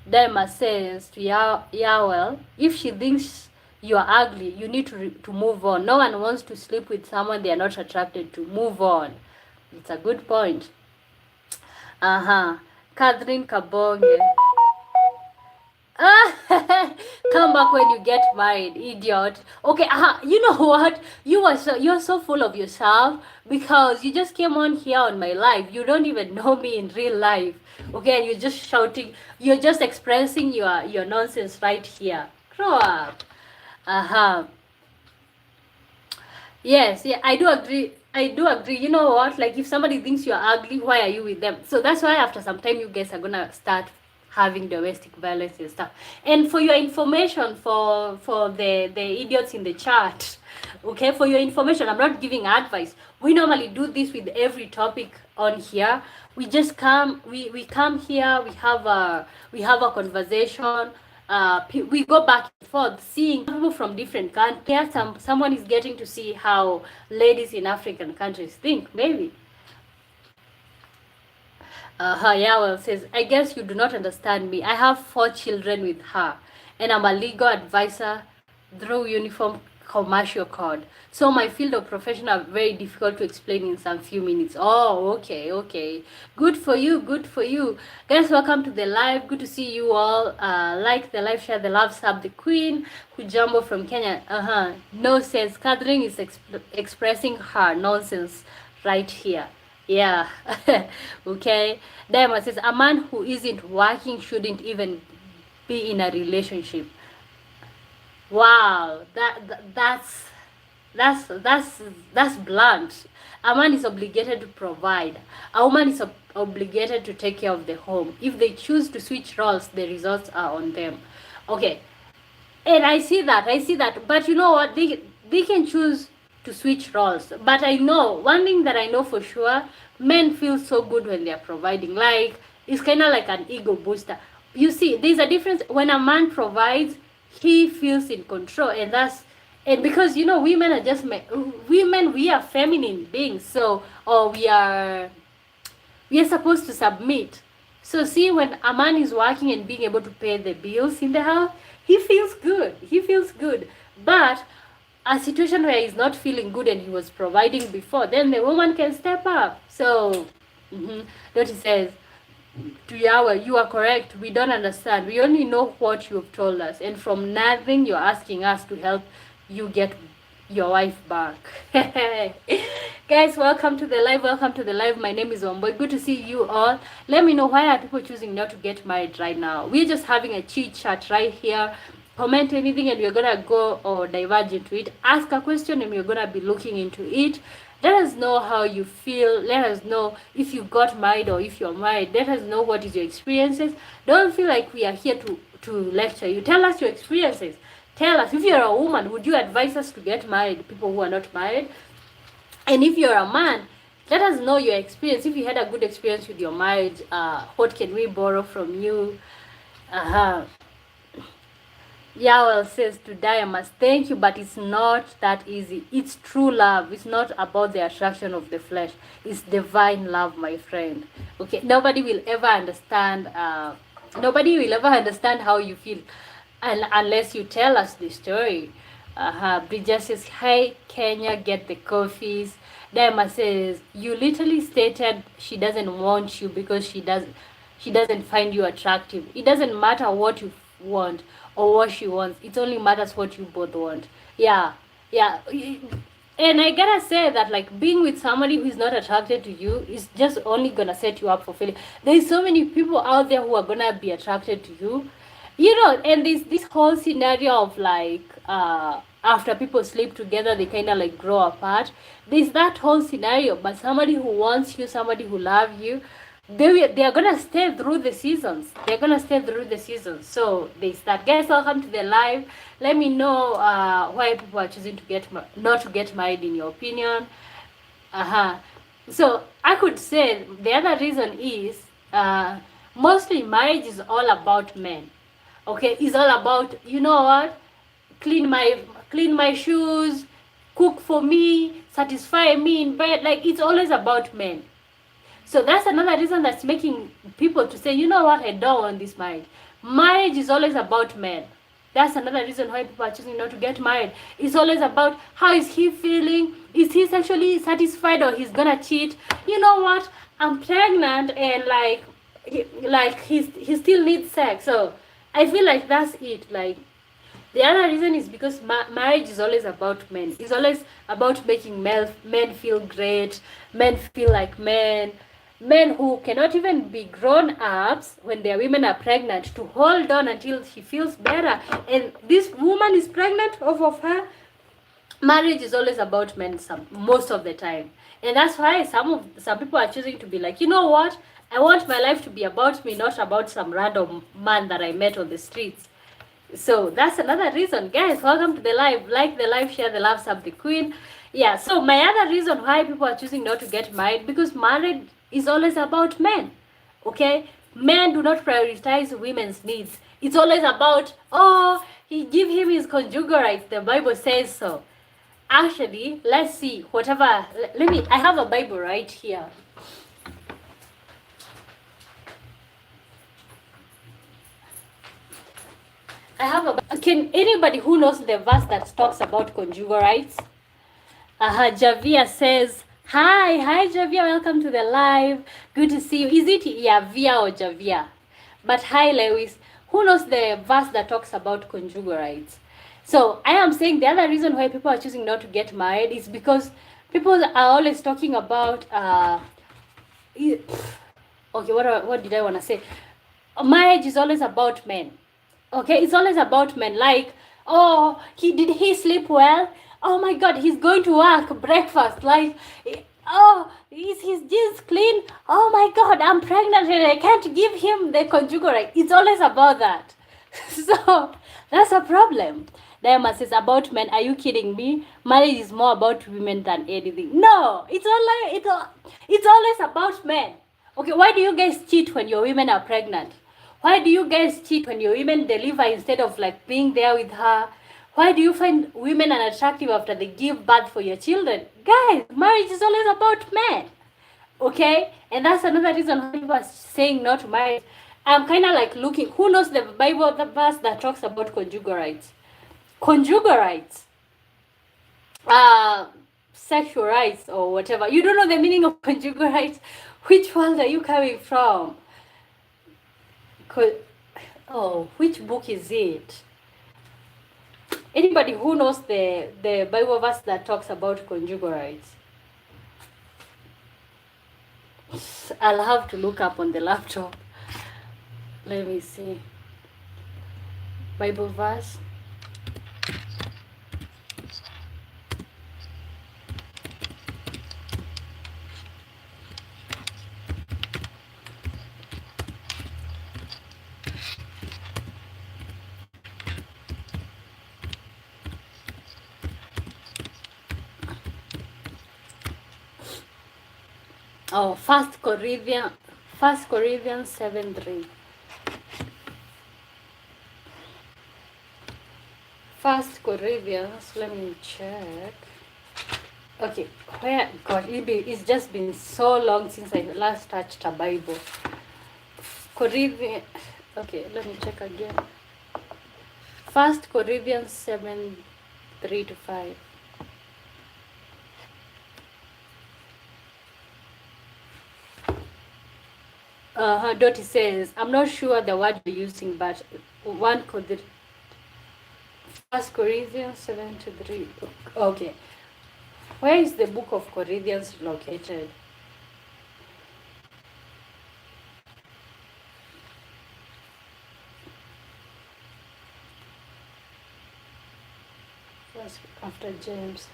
Dema says to Yawel, if she thinks you are ugly, you need to move on. No one wants to sleep with someone they are not attracted to. Move on. It's a good point. Catherine Kabonge. Come back when you get married, idiot. Okay, you know what? You're so full of yourself, because you just came on here on my live. You don't even know me in real life. Okay, and you're just shouting, you're just expressing your nonsense right here. Grow up. Yes, yeah, I do agree. I do agree. You know what? Like, if somebody thinks you're ugly, why are you with them? So that's why after some time, you guys are gonna start having domestic violence and stuff. And for your information, for the idiots in the chat, okay, for your information, I'm not giving advice. We normally do this with every topic on here. We just come, we come here, we have a conversation. We go back and forth, seeing people from different countries. Someone is getting to see how ladies in African countries think, maybe. Yawel says, I guess you do not understand me. I have 4 children with her, and I'm a legal advisor through Uniform Commercial Code. So my field of profession are very difficult to explain in some few minutes. Oh, okay. Good for you, good for you. Guys, welcome to the live. Good to see you all. Like the live, share the love, sub the queen. Hujambo from Kenya. No sense. Catherine is expressing her nonsense right here. Yeah. Okay. Diamond says, a man who isn't working shouldn't even be in a relationship. Wow, that's That's blunt. A man is obligated to provide. A woman is obligated to take care of the home. If they choose to switch roles, the results are on them. Okay, and I see that. But you know what? They can choose to switch roles. But I know one thing that I know for sure: men feel so good when they are providing. Like, it's kind of like an ego booster. You see, there's a difference when a man provides. He feels in control, and because you know women are just women. We are feminine beings, so or we are supposed to submit. So see, when a man is working and being able to pay the bills in the house, he feels good. He feels good. But a situation where he's not feeling good and he was providing before, then the woman can step up. So, Dottie says, to Yahweh, you are correct. We don't understand. We only know what you have told us. And from nothing, you're asking us to help you get your wife back. Guys, welcome to the live. Welcome to the live. My name is Omboy. Good to see you all. Let me know, why are people choosing not to get married right now? We're just having a chit chat right here. Comment anything and we're gonna go or diverge into it. Ask a question and we're gonna be looking into it. Let us know how you feel. Let us know if you got married or if you're married. Let us know what is your experiences. Don't feel like we are here to lecture you. Tell us your experiences. Tell us, if you're a woman, would you advise us to get married, people who are not married? And if you're a man, let us know your experience. If you had a good experience with your marriage, what can we borrow from you? Yahweh says, to die I must thank you, but it's not that easy. It's true love. It's not about the attraction of the flesh. It's divine love, my friend. Okay, nobody will ever understand how you feel unless you tell us the story. Bridget says, hi Kenya, get the coffees. Diama says, you literally stated she doesn't want you because she doesn't find you attractive. It doesn't matter what you want or what she wants. It only matters what you both want. Yeah. And I gotta say that, like, being with somebody who is not attracted to you is just only gonna set you up for failure. There's so many people out there who are gonna be attracted to you, you know. And this whole scenario of like after people sleep together, they kind of like grow apart. There's that whole scenario. But somebody who wants you, somebody who loves you, they are gonna stay through the seasons. They're gonna stay through the seasons. So they start. Guys, welcome to the live. Let me know why people are choosing to not to get married, in your opinion. So I could say the other reason is mostly marriage is all about men. Okay, it's all about, you know what, clean my shoes, cook for me, satisfy me in bed. Like, it's always about men. So that's another reason that's making people to say, you know what, I don't want this marriage. Marriage is always about men. That's another reason why people are choosing not to get married. It's always about how is he feeling? Is he sexually satisfied or he's gonna cheat? You know what? I'm pregnant and he still needs sex. So I feel like that's it. Like, the other reason is because marriage is always about men. It's always about making men feel great, men feel like men. Men who cannot even be grown-ups when their women are pregnant to hold on until she feels better. And this woman is pregnant off of her. Marriage is always about men most of the time. And that's why some people are choosing to be like, you know what? I want my life to be about me, not about some random man that I met on the streets. So that's another reason. Guys, welcome to the live. Like the live, share the love, sub the queen. Yeah, so my other reason why people are choosing not to get married, because marriage is always about men. Okay? Men do not prioritize women's needs. It's always about, oh, he give him his conjugal rights. The Bible says so. Actually, let's see. Whatever. I have a Bible right here. Can anybody who knows the verse that talks about conjugal rights? Javia says, hi Javia, welcome to the live. Good to see you. Is it Yavia or Javia? But hi Lewis, who knows the verse that talks about conjugal rights? So I am saying the other reason why people are choosing not to get married is because people are always talking about okay, what did I want to say? Marriage is always about men. Okay, it's always about men. Like, oh, did he sleep well? Oh my God, he's going to work, breakfast, like, oh, is his jeans clean? Oh my God, I'm pregnant and I can't give him the conjugal right. It's always about that. So that's a problem. Diamond says about men. Are you kidding me? Marriage is more about women than anything. No, it's always about men. Okay, why do you guys cheat when your women are pregnant? Why do you guys cheat when your women deliver instead of like being there with her? Why do you find women unattractive after they give birth for your children? Guys, marriage is always about men. Okay? And that's another reason why people are saying not to marry. I'm kind of like looking, who knows the Bible, the verse that talks about conjugal rights? Conjugal rights. Sexual rights or whatever. You don't know the meaning of conjugal rights? Which world are you coming from? Oh, which book is it? Anybody who knows the Bible verse that talks about conjugal rights? I'll have to look up on the laptop. Let me see. Bible verse. Oh, First Corinthians 7:3. First Corinthians, let me check. Okay, where, God, it's just been so long since I last touched a Bible. Corinthians, okay, let me check again. First Corinthians 7:3-5. Dottie says, I'm not sure the word you're using, but one could. First Corinthians 7:3. Okay. Where is the book of Corinthians located? First after James.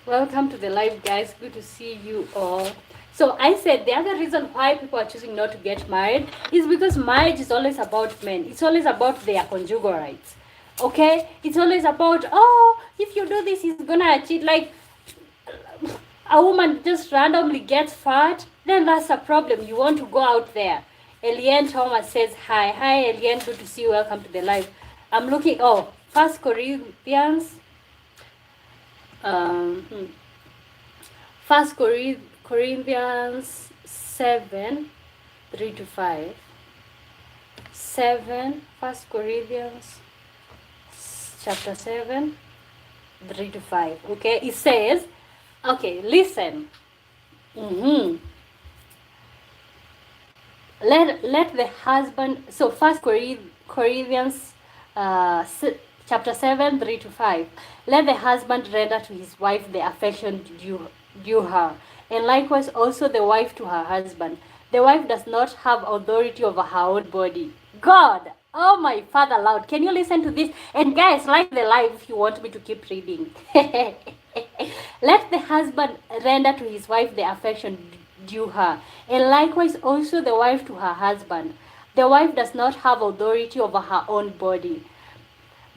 Welcome to the live, guys. Good to see you all. So I said the other reason why people are choosing not to get married is because marriage is always about men. It's always about their conjugal rights. Okay? It's always about, oh, if you do this, he's gonna cheat. Like, a woman just randomly gets fat, then that's a problem. You want to go out there. Eliane Thomas says, hi. Hi, Eliane. Good to see you. Welcome to the live. I'm looking, oh, First Corinthians. First Corinthians 7:3-5. 1 Corinthians chapter 7:3-5. Okay, it says, okay, listen. Let the husband. So First Corinthians chapter 7:3-5. Let the husband render to his wife the affection due her, and likewise also the wife to her husband. The wife does not have authority over her own body. God, oh my Father Lord, can you listen to this? And guys, like the live if you want me to keep reading. Let the husband render to his wife the affection due her, and likewise also the wife to her husband. The wife does not have authority over her own body,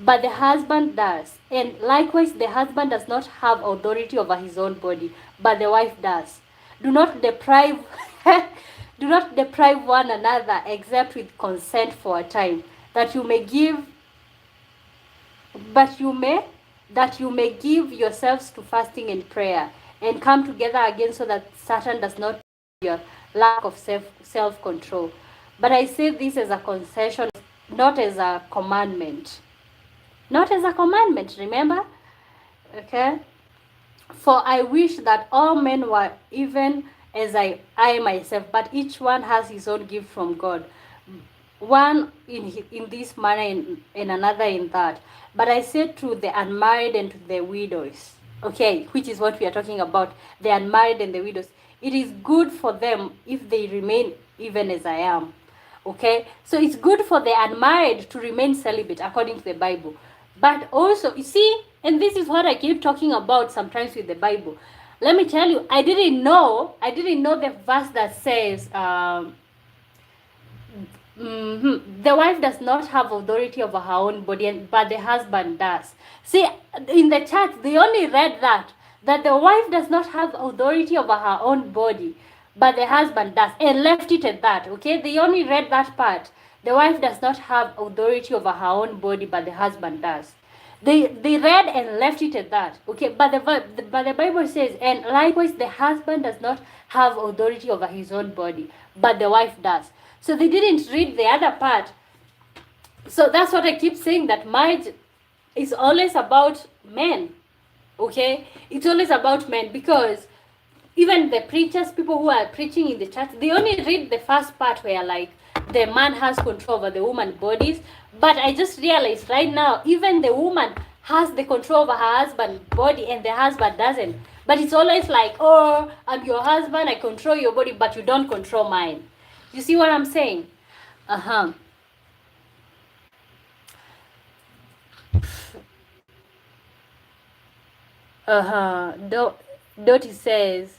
but the husband does. And likewise, the husband does not have authority over his own body, but the wife does. Do not deprive do not deprive one another except with consent for a time, that you may give yourselves to fasting and prayer, and come together again, so that Satan does not your lack of self-control. But I say this as a concession, not as a commandment. Not as a commandment, remember? Okay? For I wish that all men were even as I myself, but each one has his own gift from God. One in this manner, and another in that. But I say to the unmarried and to the widows, okay, which is what we are talking about, the unmarried and the widows. It is good for them if they remain even as I am. Okay? So it's good for the unmarried to remain celibate according to the Bible. But also, you see, and this is what I keep talking about sometimes with the Bible. Let me tell you, I didn't know the verse that says, the wife does not have authority over her own body, but the husband does. See, in the church, they only read that the wife does not have authority over her own body, but the husband does, and left it at that. Okay, they only read that part. The wife does not have authority over her own body, but the husband does. They read and left it at that. Okay, but the Bible says, and likewise the husband does not have authority over his own body, but the wife does. So they didn't read the other part. So that's what I keep saying, that marriage is always about men. Okay, it's always about men, because even the preachers, people who are preaching in the church, they only read the first part where like the man has control over the woman's bodies. But I just realized right now, even the woman has the control over her husband's body and the husband doesn't. But it's always like, oh, I'm your husband, I control your body, but you don't control mine. You see what I'm saying? Uh-huh. Dottie says,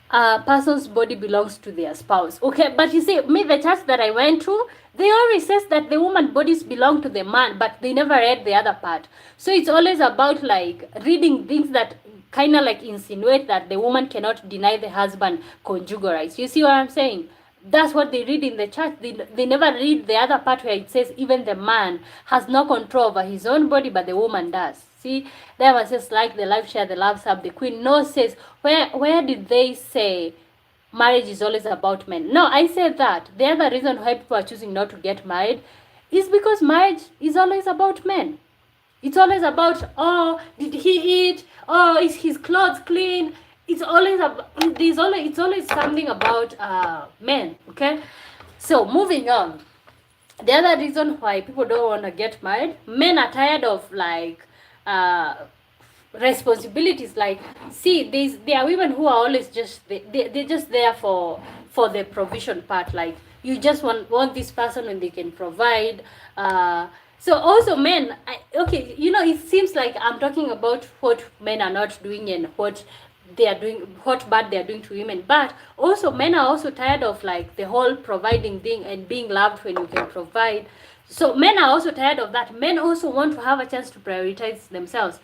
a person's body belongs to their spouse. Okay, but you see, me, the church that I went to, they always says that the woman bodies belong to the man, but they never read the other part. So it's always about like reading things that kind of like insinuate that the woman cannot deny the husband conjugal rights. You see what I'm saying? That's what they read in the church. They never read the other part where it says even the man has no control over his own body, but the woman does. See, there was just like the life share, the love sub, the queen. No says, where did they say marriage is always about men? No, I said that. The other reason why people are choosing not to get married is because marriage is always about men. It's always about, oh, did he eat? Oh, is his clothes clean? It's always it's always something about men. Okay, so moving on. The other reason why people don't want to get married, men are tired of like responsibilities. Like, see, there are women who are always just they're just there for the provision part. Like, you just want this person when they can provide. So also men, okay, you know, it seems like I'm talking about what men are not doing and what they are doing, what bad they are doing to women. But also men are also tired of like the whole providing thing and being loved when you can provide. So men are also tired of that. Men also want to have a chance to prioritize themselves.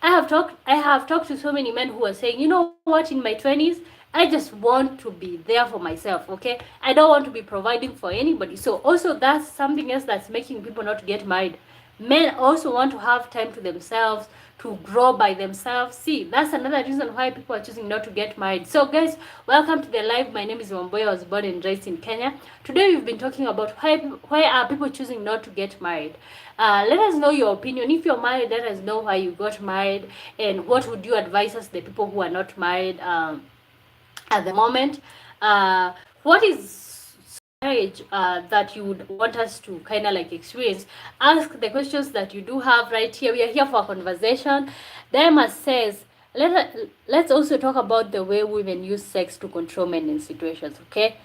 I have talked to so many men who are saying, you know what, in my 20s, I just want to be there for myself, okay? I don't want to be providing for anybody. So also that's something else that's making people not get married. Men also want to have time to themselves, to grow by themselves. See, that's another reason why people are choosing not to get married. So guys, welcome to the live. My name is Wamboy. I was born and raised in Kenya. Today we've been talking about why are people choosing not to get married. Let us know your opinion. If you're married, let us know why you got married, and what would you advise us, the people who are not married at the moment. What is marriage that you would want us to kind of like experience? Ask the questions that you do have right here. We are here for a conversation. Diana says, let's also talk about the way women use sex to control men in situations. Okay,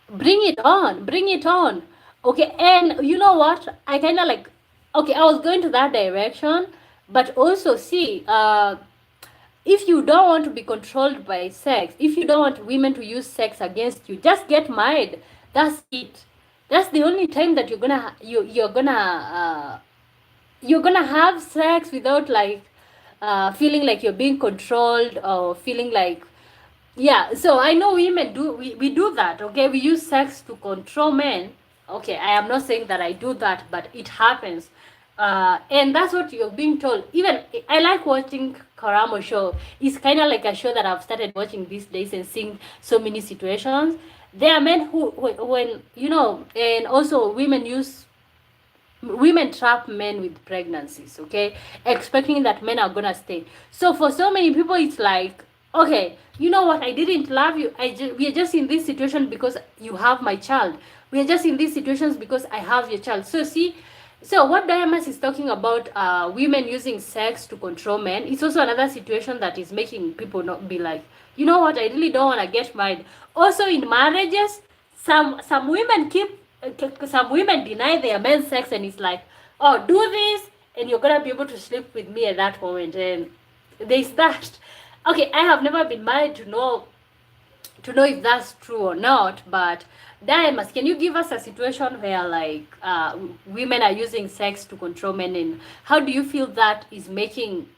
bring it on. Okay, and you know what, I kind of like, okay, I was going to that direction, but also see, if you don't want to be controlled by sex, if you don't want women to use sex against you, just get married. That's it. That's the only time that you're gonna have sex without like feeling like you're being controlled, or feeling like, yeah. So I know women we do that. Okay, we use sex to control men. Okay, I am not saying that I do that, but it happens. And that's what you're being told. Even I like watching Karamo show. It's kind of like a show that I've started watching these days and seeing so many situations. There are men who, when you know, and also women trap men with pregnancies, okay, expecting that men are gonna stay. So for so many people, it's like, okay, you know what, I didn't love you. We are just in this situation because you have my child. We are just in these situations because I have your child. So see, so what Diamas is talking about, women using sex to control men, it's also another situation that is making people not be like, you know what, I really don't want to get married. Also in marriages, some women deny their men sex, and it's like, oh, do this, and you're gonna be able to sleep with me at that moment. And there's that. Okay, I have never been married to know if that's true or not, but Diamonds, can you give us a situation where like women are using sex to control men, and how do you feel that is making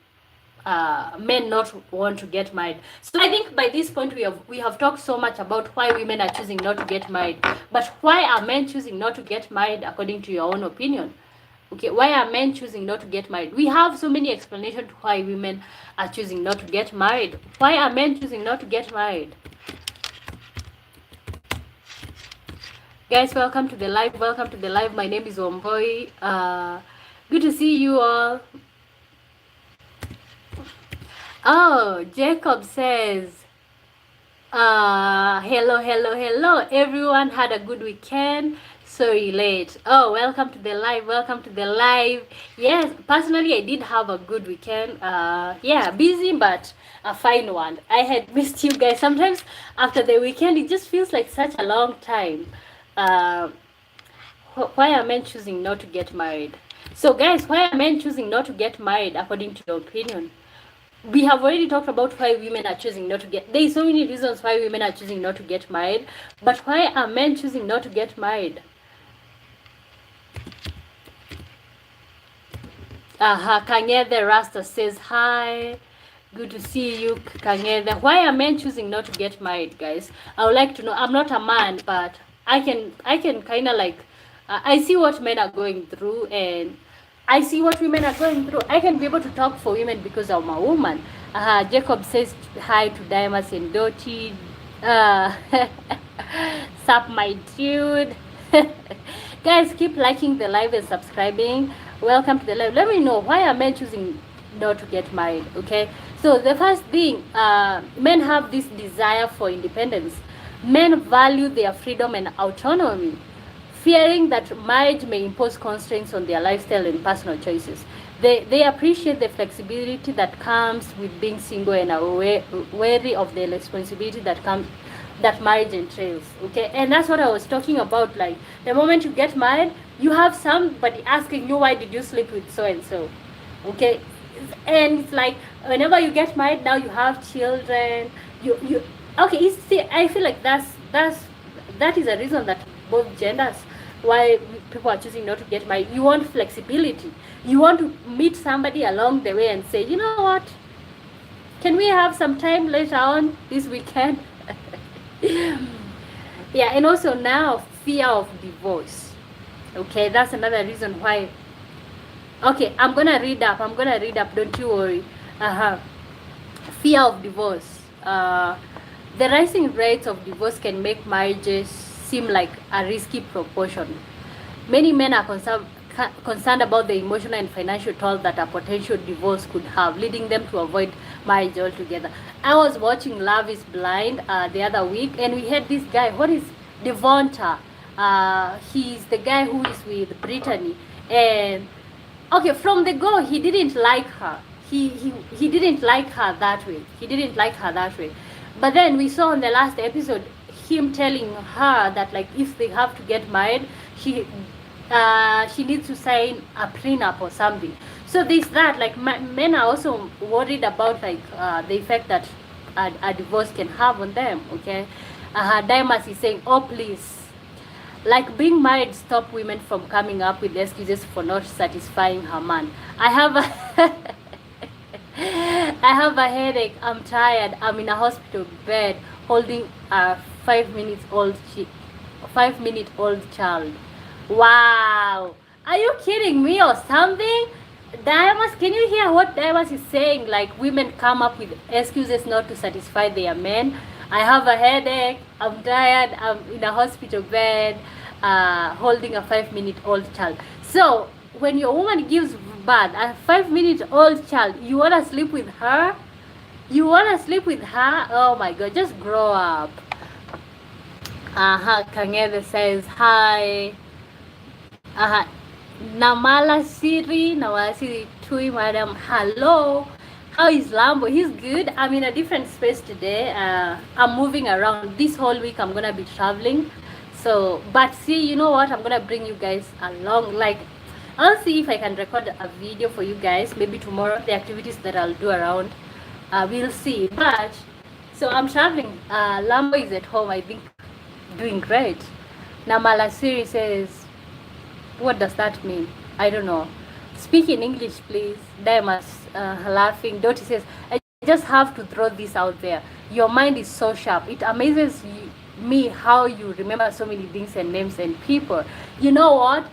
men not want to get married? So I think by this point we have talked so much about why women are choosing not to get married, but why are men choosing not to get married according to your own opinion? Okay, why are men choosing not to get married? We have so many explanations to why women are choosing not to get married. Why are men choosing not to get married? Guys, welcome to the live. Welcome to the live. My name is Omboy. Good to see you all. Oh, Jacob says, hello. Everyone had a good weekend. Sorry, late. Oh, welcome to the live. Welcome to the live. Yes, personally, I did have a good weekend. Yeah, busy, but a fine one. I had missed you guys. Sometimes after the weekend, it just feels like such a long time. Why are men choosing not to get married? So guys, why are men choosing not to get married according to your opinion? We have already talked about why women are choosing not to get, there is so many reasons why women are choosing not to get married, but why are men choosing not to get married? Kangede Rasta says hi. Good to see you, Kangede. Why are men choosing not to get married, guys? I would like to know. I'm not a man, but I can kind of like I see what men are going through, and I see what women are going through. I can be able to talk for women because I'm a woman. Jacob says hi to Diamonds and Dottie. Sup, my dude. Guys, keep liking the live and subscribing. Welcome to the live. Let me know, why are men choosing not to get married? Okay, so the first thing, men have this desire for independence. Men value their freedom and autonomy, fearing that marriage may impose constraints on their lifestyle and personal choices. They appreciate the flexibility that comes with being single and are wary of the responsibility that marriage entails. Okay, and that's what I was talking about. Like, the moment you get married, you have somebody asking you, why did you sleep with so and so? Okay, and it's like, whenever you get married, now you have children. You okay? I feel like that is a reason that both genders, why people are choosing not to get married. You want flexibility. You want to meet somebody along the way and say, you know what? Can we have some time later on this weekend? Yeah, and also now fear of divorce. Okay, that's another reason why. Okay, I'm gonna read up. Don't you worry. Fear of divorce. The rising rates of divorce can make marriages seem like a risky proportion. Many men are concerned about the emotional and financial toll that a potential divorce could have, leading them to avoid marriage altogether. I was watching Love is Blind the other week, and we had this guy, what is Devonta? He's the guy who is with Brittany, and okay, from the go, he didn't like her. He didn't like her that way. But then we saw in the last episode him telling her that, like, if they have to get married, she needs to sign a prenup or something. So there's that. Like, men are also worried about, like, the effect that a divorce can have on them. Okay, Dimas is saying, oh please, like, being married stop women from coming up with excuses for not satisfying her man. I have a headache, I'm tired, I'm in a hospital bed holding a 5-minute-old child. Wow, are you kidding me or something? Diamas, can you hear what Diamas is saying? Like, women come up with excuses not to satisfy their men. I have a headache, I'm tired, I'm in a hospital bed, holding a 5-minute-old child. So when your woman gives birth, a 5-minute-old child, you want to sleep with her? Oh my God, just grow up. Kangede says hi. Namala Siri Tui, madam. Hello. How is Lambo? He's good. I'm in a different space today. I'm moving around. This whole week I'm gonna be traveling. So, but see, you know what? I'm gonna bring you guys along. Like, I'll see if I can record a video for you guys. Maybe tomorrow, the activities that I'll do around. We'll see. But so I'm traveling. Lambo is at home. I think doing great. Namala Siri says, what does that mean? I don't know. Speak in English, please. Diamonds laughing. Dottie says, I just have to throw this out there. Your mind is so sharp. It amazes me how you remember so many things and names and people. You know what?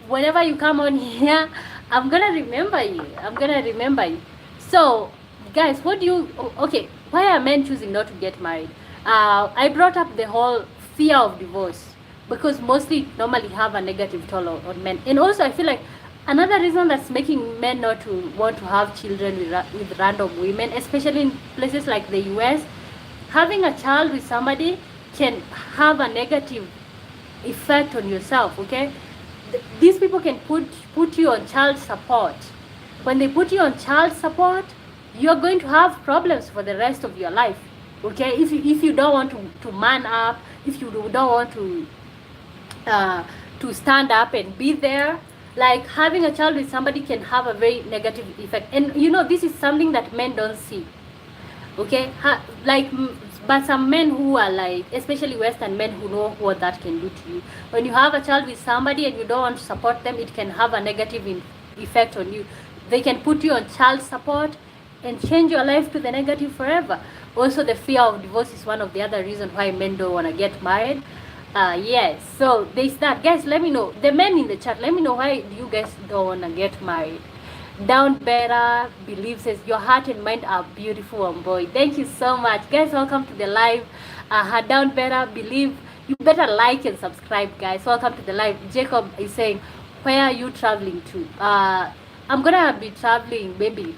Whenever you come on here, I'm gonna remember you. I'm gonna remember you. So, guys, what do you? Okay, why are men choosing not to get married? I brought up the whole fear of divorce because mostly normally have a negative toll on men, and also I feel like another reason that's making men not to want to have children with random women, especially in places like the US, having a child with somebody can have a negative effect on yourself. Okay, these people can put you on child support. When they put you on child support, you're going to have problems for the rest of your life. Okay, if you don't want to man up, if you don't want to stand up and be there, like having a child with somebody can have a very negative effect. And you know, this is something that men don't see. Okay, but some men who are like, especially Western men who know what that can do to you. When you have a child with somebody and you don't want to support them, it can have a negative effect on you. They can put you on child support and change your life to the negative forever. Also, the fear of divorce is one of the other reasons why men don't want to get married. Yes, so there's that. Guys, let me know. The men in the chat, let me know why you guys don't want to get married. Down Better Believe says, your heart and mind are beautiful, boy. Thank you so much. Guys, welcome to the live. Down Better Believe. You better like and subscribe, guys. Welcome to the live. Jacob is saying, where are you traveling to? I'm going to be traveling maybe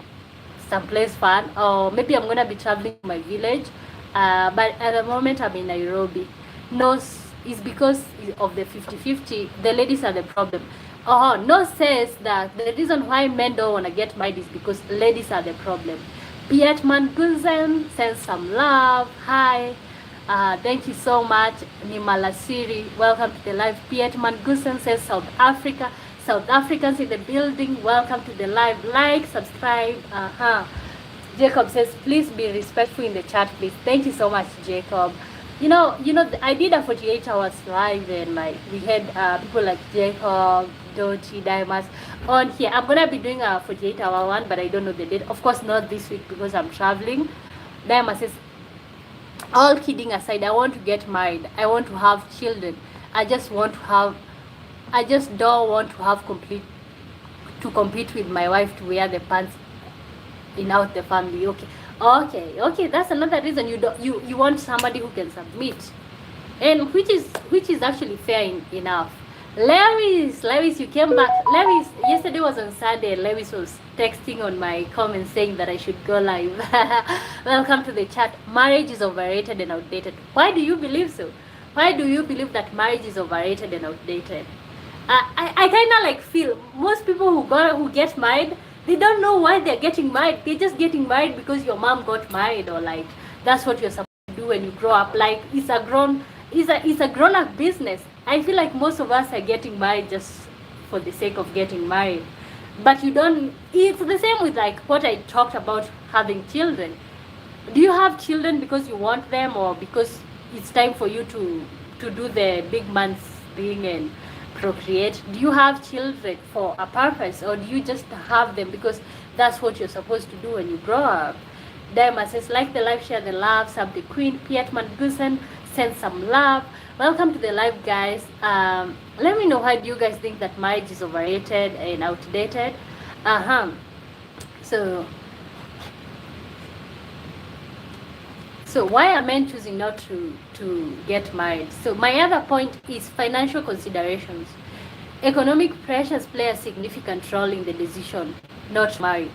someplace fun, or maybe I'm going to be traveling to my village. But at the moment, I'm in Nairobi. No, it's because of the 50-50. The ladies are the problem. No says that the reason why men don't want to get married is because ladies are the problem. Pietman Guzen sends some love. Hi. Thank you so much. Nimala Siri, welcome to the live. Pietman Guzen says South Africa. South Africans in the building, welcome to the live. Like, subscribe. Jacob says, please be respectful in the chat, please. Thank you so much, Jacob. You know, I did a 48 hours live, and we had people like Jacob, Dottie, Diamonds on here. I'm gonna be doing a 48-hour one, but I don't know the date. Of course, not this week because I'm traveling. Diamond says, all kidding aside, I want to get married. I want to have children. I just don't want to have compete with my wife to wear the pants in out the family. Okay, that's another reason you want somebody who can submit, and which is actually fair enough. Lewis, you came back. Lewis, yesterday was on Sunday. Lewis was texting on my comments saying that I should go live. Welcome to the chat. Marriage is overrated and outdated. Why do you believe so? Why do you believe that marriage is overrated and outdated? I kind of like feel most people who get married, they don't know why they're getting married. They're just getting married because your mom got married, or like that's what you're supposed to do when you grow up. Like it's a grown up business. I feel like most of us are getting married just for the sake of getting married. But you don't. It's the same with like what I talked about having children. Do you have children because you want them, or because it's time for you to do the big man's thing and procreate? Do you have children for a purpose, or do you just have them because that's what you're supposed to do when you grow up? Diamond says, like the live, share the love. Sub the Queen. Pietman Gusen, send some love. Welcome to the live, guys. Let me know why do you guys think that marriage is overrated and outdated. So why are men choosing not to get married? So my other point is financial considerations. Economic pressures play a significant role in the decision not to marry.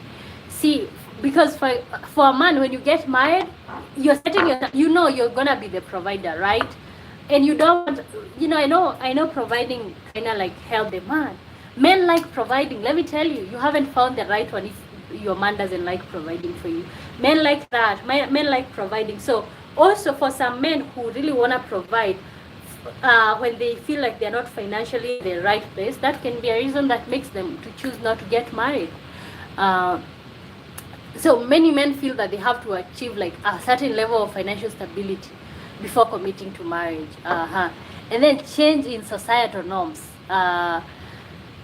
See, because for a man, when you get married, you're setting yourself, you're gonna be the provider, right? And you don't, I know providing kind of like help the man. Men like providing. Let me tell you, you haven't found the right one if your man doesn't like providing for you. Men like that. Men like providing. So also for some men who really want to provide, when they feel like they're not financially in the right place, that can be a reason that makes them to choose not to get married. Uh, so many men feel that they have to achieve like a certain level of financial stability before committing to marriage. And then change in societal norms.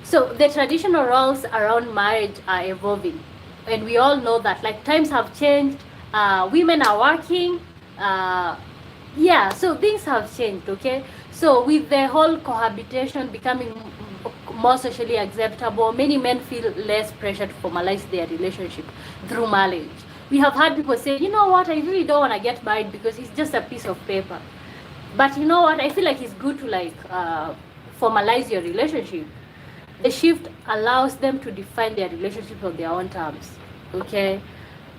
So the traditional roles around marriage are evolving, and we all know that like times have changed. Women are working. Yeah, so things have changed. Okay, so with the whole cohabitation becoming more socially acceptable, many men feel less pressure to formalize their relationship through marriage. We have had people say, you know what, I really don't want to get married because it's just a piece of paper. But you know what, I feel like it's good to like formalize your relationship. The shift allows them to define their relationship on their own terms. Okay,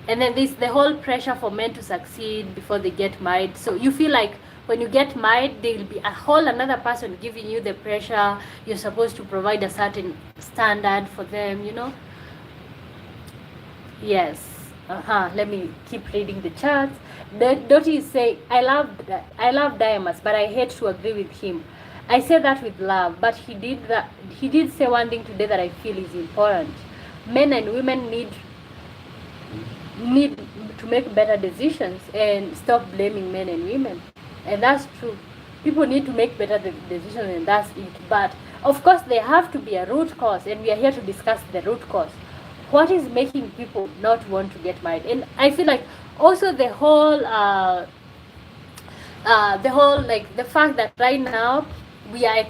and then there's the whole pressure for men to succeed before they get married. So you feel like when you get married, there will be a whole another person giving you the pressure. You're supposed to provide a certain standard for them, you know. Yes. Let me keep reading the charts. Dottie is saying, I love Diamonds, but I hate to agree with him. I say that with love, but he did say one thing today that I feel is important. Men and women need to make better decisions and stop blaming men and women. And that's true. People need to make better decisions, and that's it. But of course there have to be a root cause, and we are here to discuss the root cause. What is making people not want to get married? And I feel like also the whole like the fact that right now we are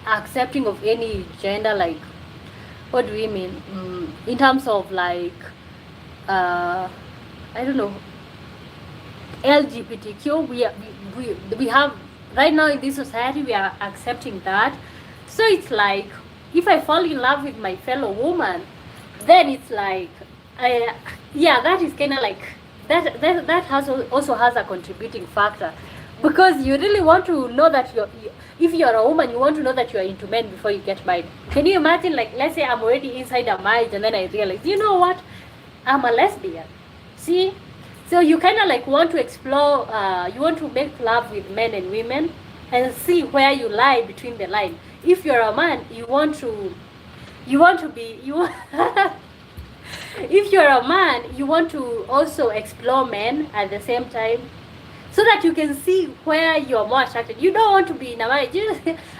accepting of any gender. Like, what do we mean in terms of like I don't know, LGBTQ? We have right now in this society, we are accepting that. So it's like if I fall in love with my fellow woman, then it's like yeah, that is kind of like that has also has a contributing factor, because you really want to know that if you're a woman, you want to know that you're into men before you get married. Can you imagine, like, let's say I'm already inside a marriage and then I realize, you know what, I'm a lesbian. See, so you kind of like want to explore, you want to make love with men and women and see where you lie between the line. If you're a man, you want to be if you're a man, you want to also explore men at the same time, so that you can see where you're more attracted. You don't want to be in a marriage.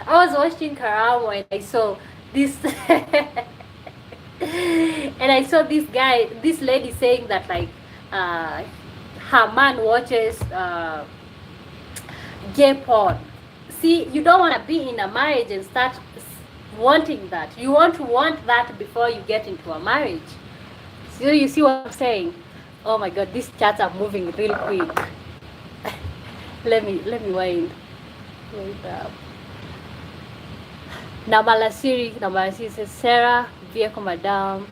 I was watching Karamo and I saw this and I saw this lady saying that like her man watches gay porn. See, you don't want to be in a marriage and start wanting that. You want to want that before you get into a marriage. So you see what I'm saying? Oh my God, these charts are moving real quick. let me wind. Wait up. Namalasiri says, Sarah, vehicle madam.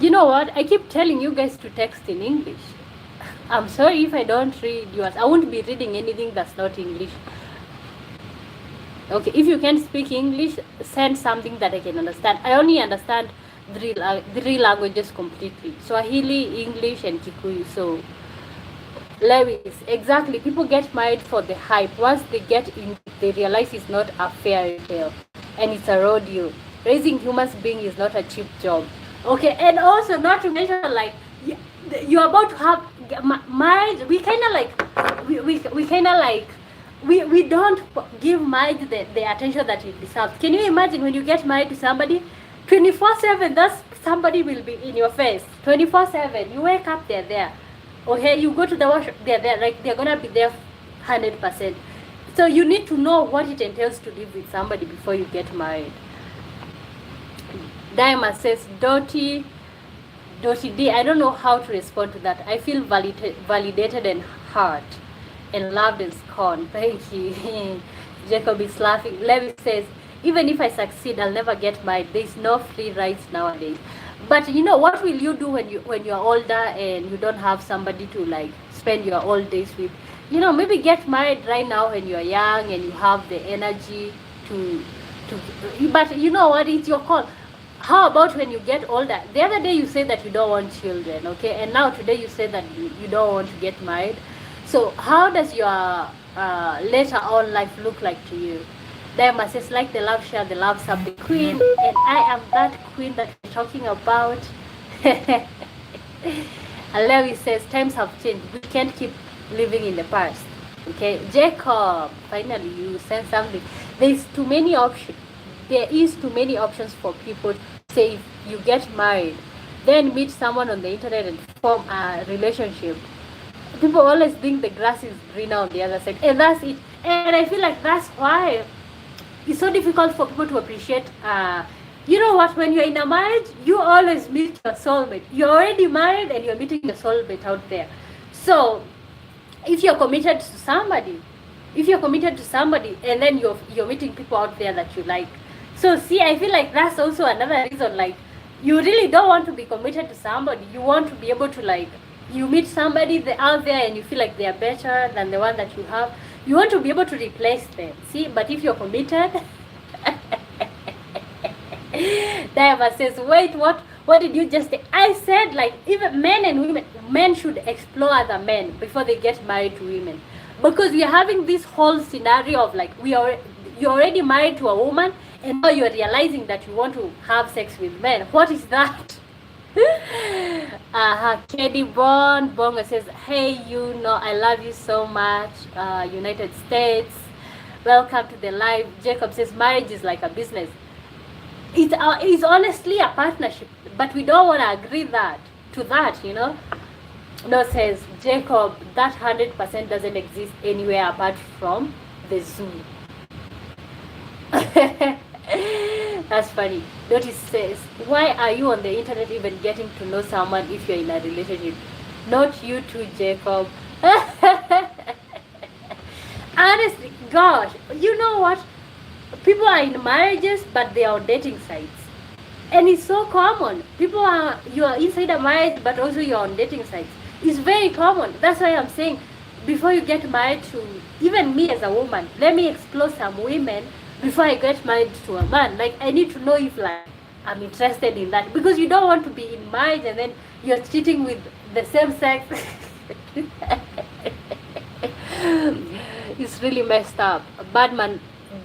You know what? I keep telling you guys to text in English. I'm sorry if I don't read yours. I won't be reading anything that's not English. Okay, if you can speak English, send something that I can understand. I only understand three languages completely: Swahili, English, and Kikuyu. So, Lewis, exactly. People get married for the hype. Once they get in, they realize it's not a fairy tale and it's a rodeo. Raising human being is not a cheap job. Okay, and also not to mention like you're about to have marriage. We kind of like we kind of like. We don't give marriage the attention that it deserves. Can you imagine when you get married to somebody 24/7, that's somebody will be in your face 24/7. You wake up, they're there. Okay, you go to the washroom, they're there. Like, they're gonna be there 100%. So you need to know what it entails to live with somebody before you get married. Diamond says, Dottie D, I don't know how to respond to that. I feel validated and hurt and loved and scorned. Thank you. Jacob is laughing. Levi says, even if I succeed, I'll never get married. There's no free rides nowadays. But you know, what will you do when you're older and you don't have somebody to like spend your old days with? You know, maybe get married right now when you're young and you have the energy to but you know what, it's your call. How about when you get older? The other day you said that you don't want children, okay? And now today you say that you don't want to get married. So how does your later on life look like to you. Diamond says, like the love, share the love, sub the queen, and I am that queen that we're talking about. And Levi says, times have changed. We can't keep living in the past. Okay, Jacob, finally you sent something. There's too many options. There is too many options for people to say if you get married, then meet someone on the internet and form a relationship. People always think the grass is greener on the other side, and that's it. And I feel like that's why it's so difficult for people to appreciate. You know what? When you're in a marriage, you always meet your soulmate. You're already married and you're meeting your soulmate out there. So if you're committed to somebody, and then you're meeting people out there that you like. So see, I feel like that's also another reason. Like, you really don't want to be committed to somebody. You want to be able to, like, you meet somebody out there and you feel like they are better than the one that you have. You want to be able to replace them. See, but if you're committed, Diva says, wait, what did you just say? I said, like, even men and women, men should explore other men before they get married to women, because we are having this whole scenario of, like, you're already married to a woman and now you're realizing that you want to have sex with men. What is that? Katie Bonga says, hey, you know I love you so much. United States, welcome to the live. Jacob says, marriage is like a business. It's honestly a partnership, but we don't want to agree to that, you know. No, says Jacob, that 100% doesn't exist anywhere apart from the zoo. That's funny. Notice says, why are you on the internet even getting to know someone if you're in a relationship? Not you too, Jacob. Honestly, gosh, you know what? People are in marriages, but they are on dating sites. And it's so common. You are inside a marriage, but also you're on dating sites. It's very common. That's why I'm saying, before you get married to, even me as a woman, let me explore some women before I get married to a man. Like, I need to know if, like, I'm interested in that, because you don't want to be in marriage and then you're cheating with the same sex. It's really messed up. Badman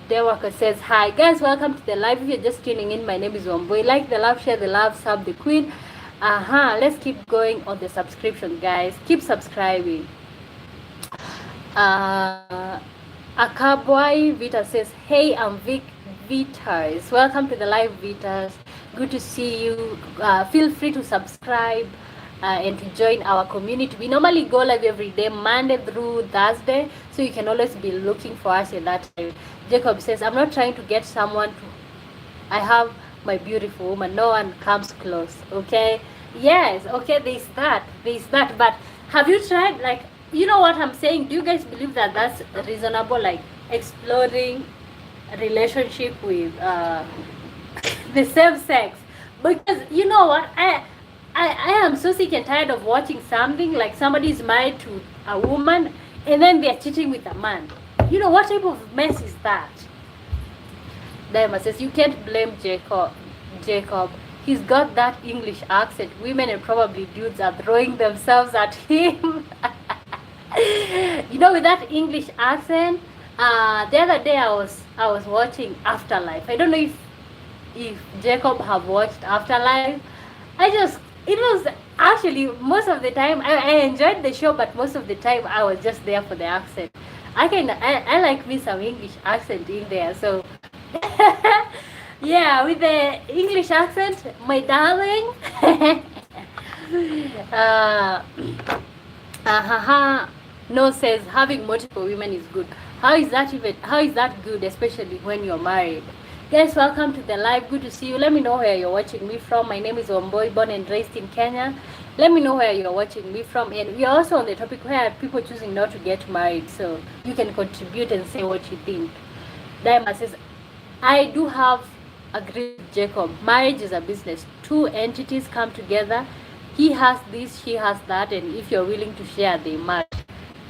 Dewaka says, hi guys, welcome to the live. If you're just tuning in, my name is Wamboy. Like the love, share the love, sub the queen. Let's keep going on the subscription, guys. Keep subscribing. Akabwai Vita says, hey, I'm Vitas. Welcome to the live, Vitas. Good to see you. Feel free to subscribe and to join our community. We normally go live every day, Monday through Thursday, so you can always be looking for us in that time. Jacob says, I'm not trying to get someone to, I have my beautiful woman, no one comes close. Okay, yes, okay, there's that, but have you tried, like, you know what I'm saying? Do you guys believe that that's reasonable, like exploring a relationship with the same sex? Because you know what, I am so sick and tired of watching something like somebody is married to a woman and then they're cheating with a man. You know, what type of mess is that? Diamond says, you can't blame Jacob. He's got that English accent. Women and probably dudes are throwing themselves at him. You know, with that English accent, the other day I was watching Afterlife. I don't know if Jacob have watched Afterlife. It was actually, most of the time I enjoyed the show, but most of the time I was just there for the accent. I like me some English accent in there, so yeah, with the English accent, my darling. No, says having multiple women is good. How is that good, especially when you're married? Guys, welcome to the live. Good to see you. Let me know where you're watching me from. My name is Wamboy, born and raised in Kenya. Let me know where you're watching me from. And we are also on the topic where people choosing not to get married, so you can contribute and say what you think. Diamond says, I do have agreed with Jacob. Marriage is a business. Two entities come together. He has this, she has that, and if you're willing to share, they match.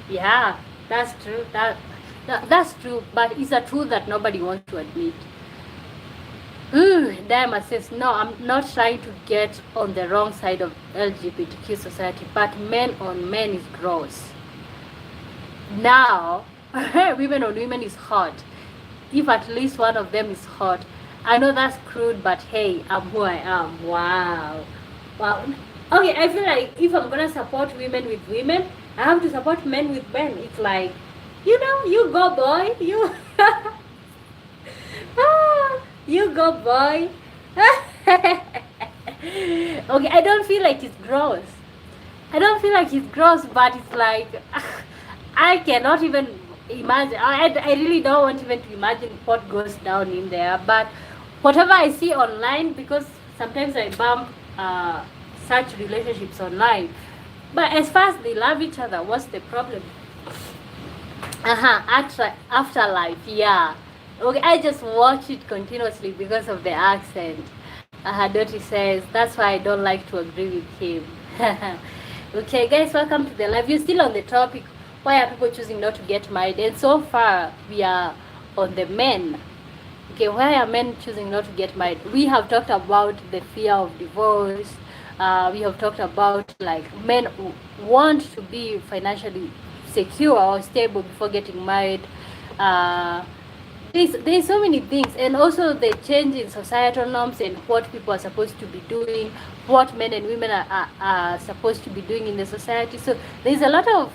Yeah, that's true. That's true, but it's a truth that nobody wants to admit. Diamond says, no, I'm not trying to get on the wrong side of LGBTQ society, but men on men is gross. Now, women on women is hot. If at least one of them is hot. I know that's crude, but hey, I'm who I am. Wow. Wow. Okay, I feel like if I'm gonna support women with women, I have to support men with men. It's like, you go boy, you you go boy. Okay, I don't feel like it's gross. I don't feel like it's gross, but it's like I cannot even imagine. I really don't want even to imagine what goes down in there. But whatever I see online, because sometimes I bump such relationships online. But as far as they love each other, what's the problem? Afterlife, yeah. Okay, I just watch it continuously because of the accent. Dottie says that's why I don't like to agree with him. Okay, guys, welcome to the live. You're still on the topic, why are people choosing not to get married? And so far, we are on the men. Okay, why are men choosing not to get married? We have talked about the fear of divorce. We have talked about like men who want to be financially secure or stable before getting married. There's so many things, and also the change in societal norms and what people are supposed to be doing, what men and women are supposed to be doing in the society. So there's a lot of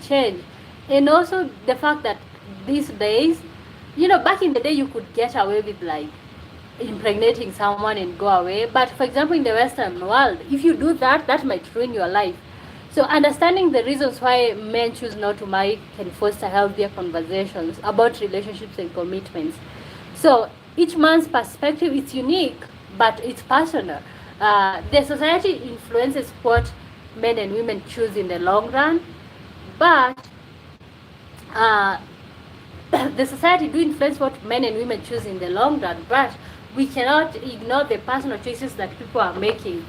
change, and also the fact that these days, back in the day you could get away with like impregnating someone and go away, but for example in the Western world, if you do that, that might ruin your life. So understanding the reasons why men choose not to marry can foster healthier conversations about relationships and commitments. So each man's perspective is unique, but it's personal. The society influences what men and women choose in the long run, but the society do influence what men and women choose in the long run, but we cannot ignore the personal choices that people are making.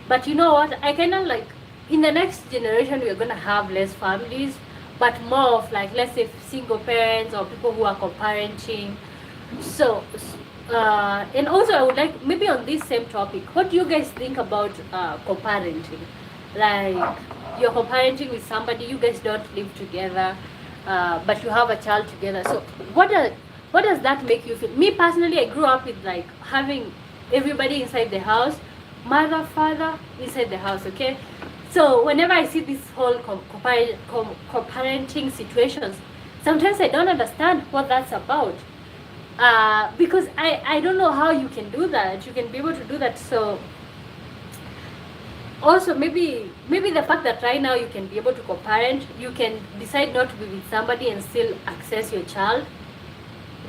But you know what? I kind of like, in the next generation, we're going to have less families, but more of like, let's say, single parents or people who are co-parenting. So, and also I would like, maybe on this same topic, what do you guys think about co-parenting? Like, you're co-parenting with somebody, you guys don't live together, but you have a child together. So, what does that make you feel? Me personally, I grew up with like having everybody inside the house, mother, father inside the house, okay? So whenever I see this whole co-parenting situations, sometimes I don't understand what that's about. Because I don't know how you can do that. You can be able to do that. So also maybe the fact that right now you can be able to co-parent, you can decide not to be with somebody and still access your child.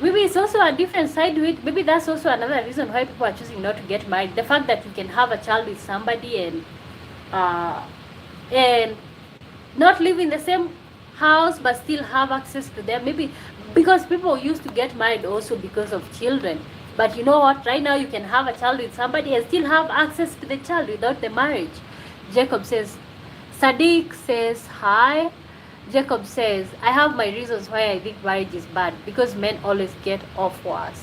Maybe it's also a different side to it. Maybe that's also another reason why people are choosing not to get married. The fact that you can have a child with somebody and not live in the same house but still have access to them. Maybe because people used to get married also because of children. But you know what? Right now you can have a child with somebody and still have access to the child without the marriage. Jacob says, Sadiq says hi. Jacob says, I have my reasons why I think marriage is bad, because men always get off worse.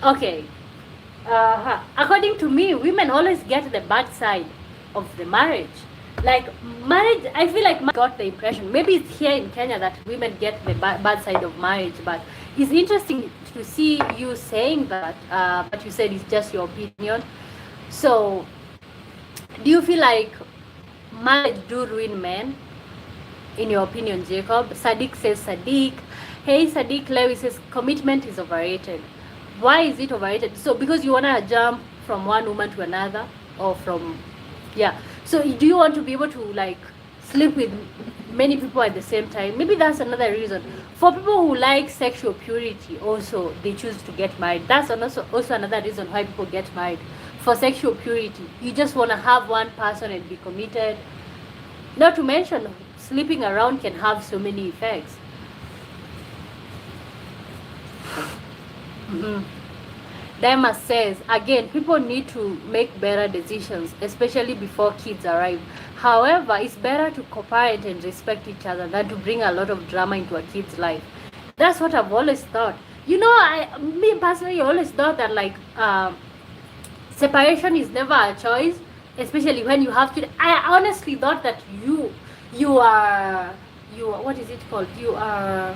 Okay. According to me, women always get the bad side of the marriage. Like marriage, I feel like I got the impression, maybe it's here in Kenya that women get the bad side of marriage, but it's interesting to see you saying that, but you said it's just your opinion. So, do you feel like marriage do ruin men? In your opinion, Jacob? Sadiq says, Sadiq. Hey, Sadiq. Lewis says, commitment is overrated. Why is it overrated? So, because you want to jump from one woman to another, or from, yeah. So, do you want to be able to, like, sleep with many people at the same time? Maybe that's another reason. For people who like sexual purity, also, they choose to get married. That's also another reason why people get married. For sexual purity. You just want to have one person and be committed. Not to mention, sleeping around can have so many effects. Dima says, again, people need to make better decisions, especially before kids arrive. However, it's better to co-parent and respect each other than to bring a lot of drama into a kid's life. That's what I've always thought. You know, me personally, always thought that like separation is never a choice, especially when you have children. I honestly thought that you are what is it called, you are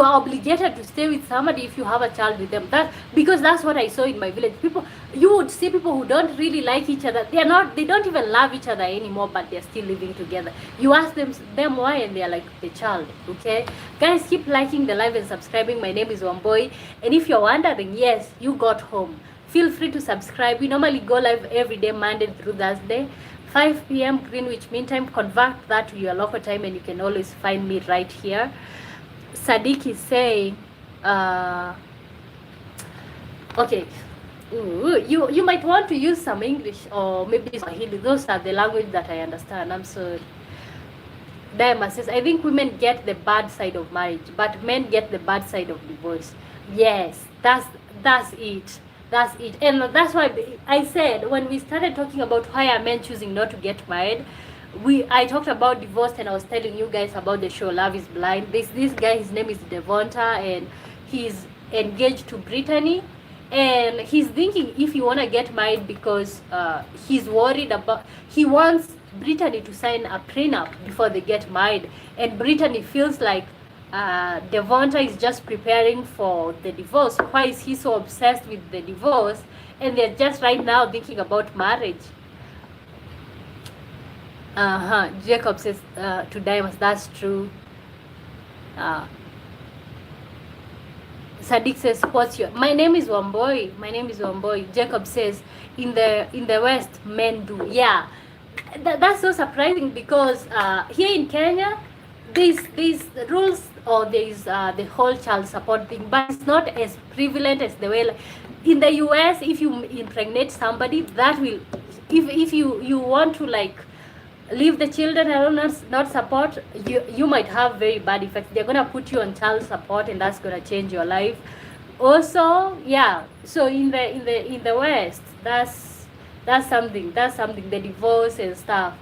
obligated to stay with somebody if you have a child with them. That, because that's what I saw in my village. People, you would see people who don't really like each other. They don't even love each other anymore, but they're still living together. You ask them why, and they're like, the child. Okay, guys, keep liking the live and subscribing. My name is Wamboy, and if you're wondering, yes, you got home. Feel free to subscribe. We normally go live every day, Monday through Thursday, 5 p.m. Greenwich Mean Time. Convert that to your local time, and you can always find me right here. Sadiq is saying, okay, you might want to use some English or maybe Swahili. Those are the language that I understand. I'm sorry. Diamond says, I think women get the bad side of marriage, but men get the bad side of divorce. Yes, that's it. That's it. And that's why I said, when we started talking about why are men choosing not to get married, I talked about divorce, and I was telling you guys about the show Love is Blind. This guy, his name is Devonta, and he's engaged to Brittany, and he's thinking if you want to get married because he's worried about, he wants Brittany to sign a prenup before they get married, and Brittany feels like Devonta is just preparing for the divorce. Why is he so obsessed with the divorce? And they're just right now thinking about marriage. Jacob says to Diamonds, that's true. Sadiq says, what's your, my name is Wamboy. My name is Wamboy. Jacob says, in the West, men do. Yeah, that's so surprising, because here in Kenya, these rules, or there's the whole child support thing, but it's not as prevalent as the way, like, in the US, if you impregnate somebody, that will, if you want to like leave the children alone, not support, you might have very bad effects. They're gonna put you on child support, and that's gonna change your life also. Yeah, so in the West, that's something, the divorce and stuff.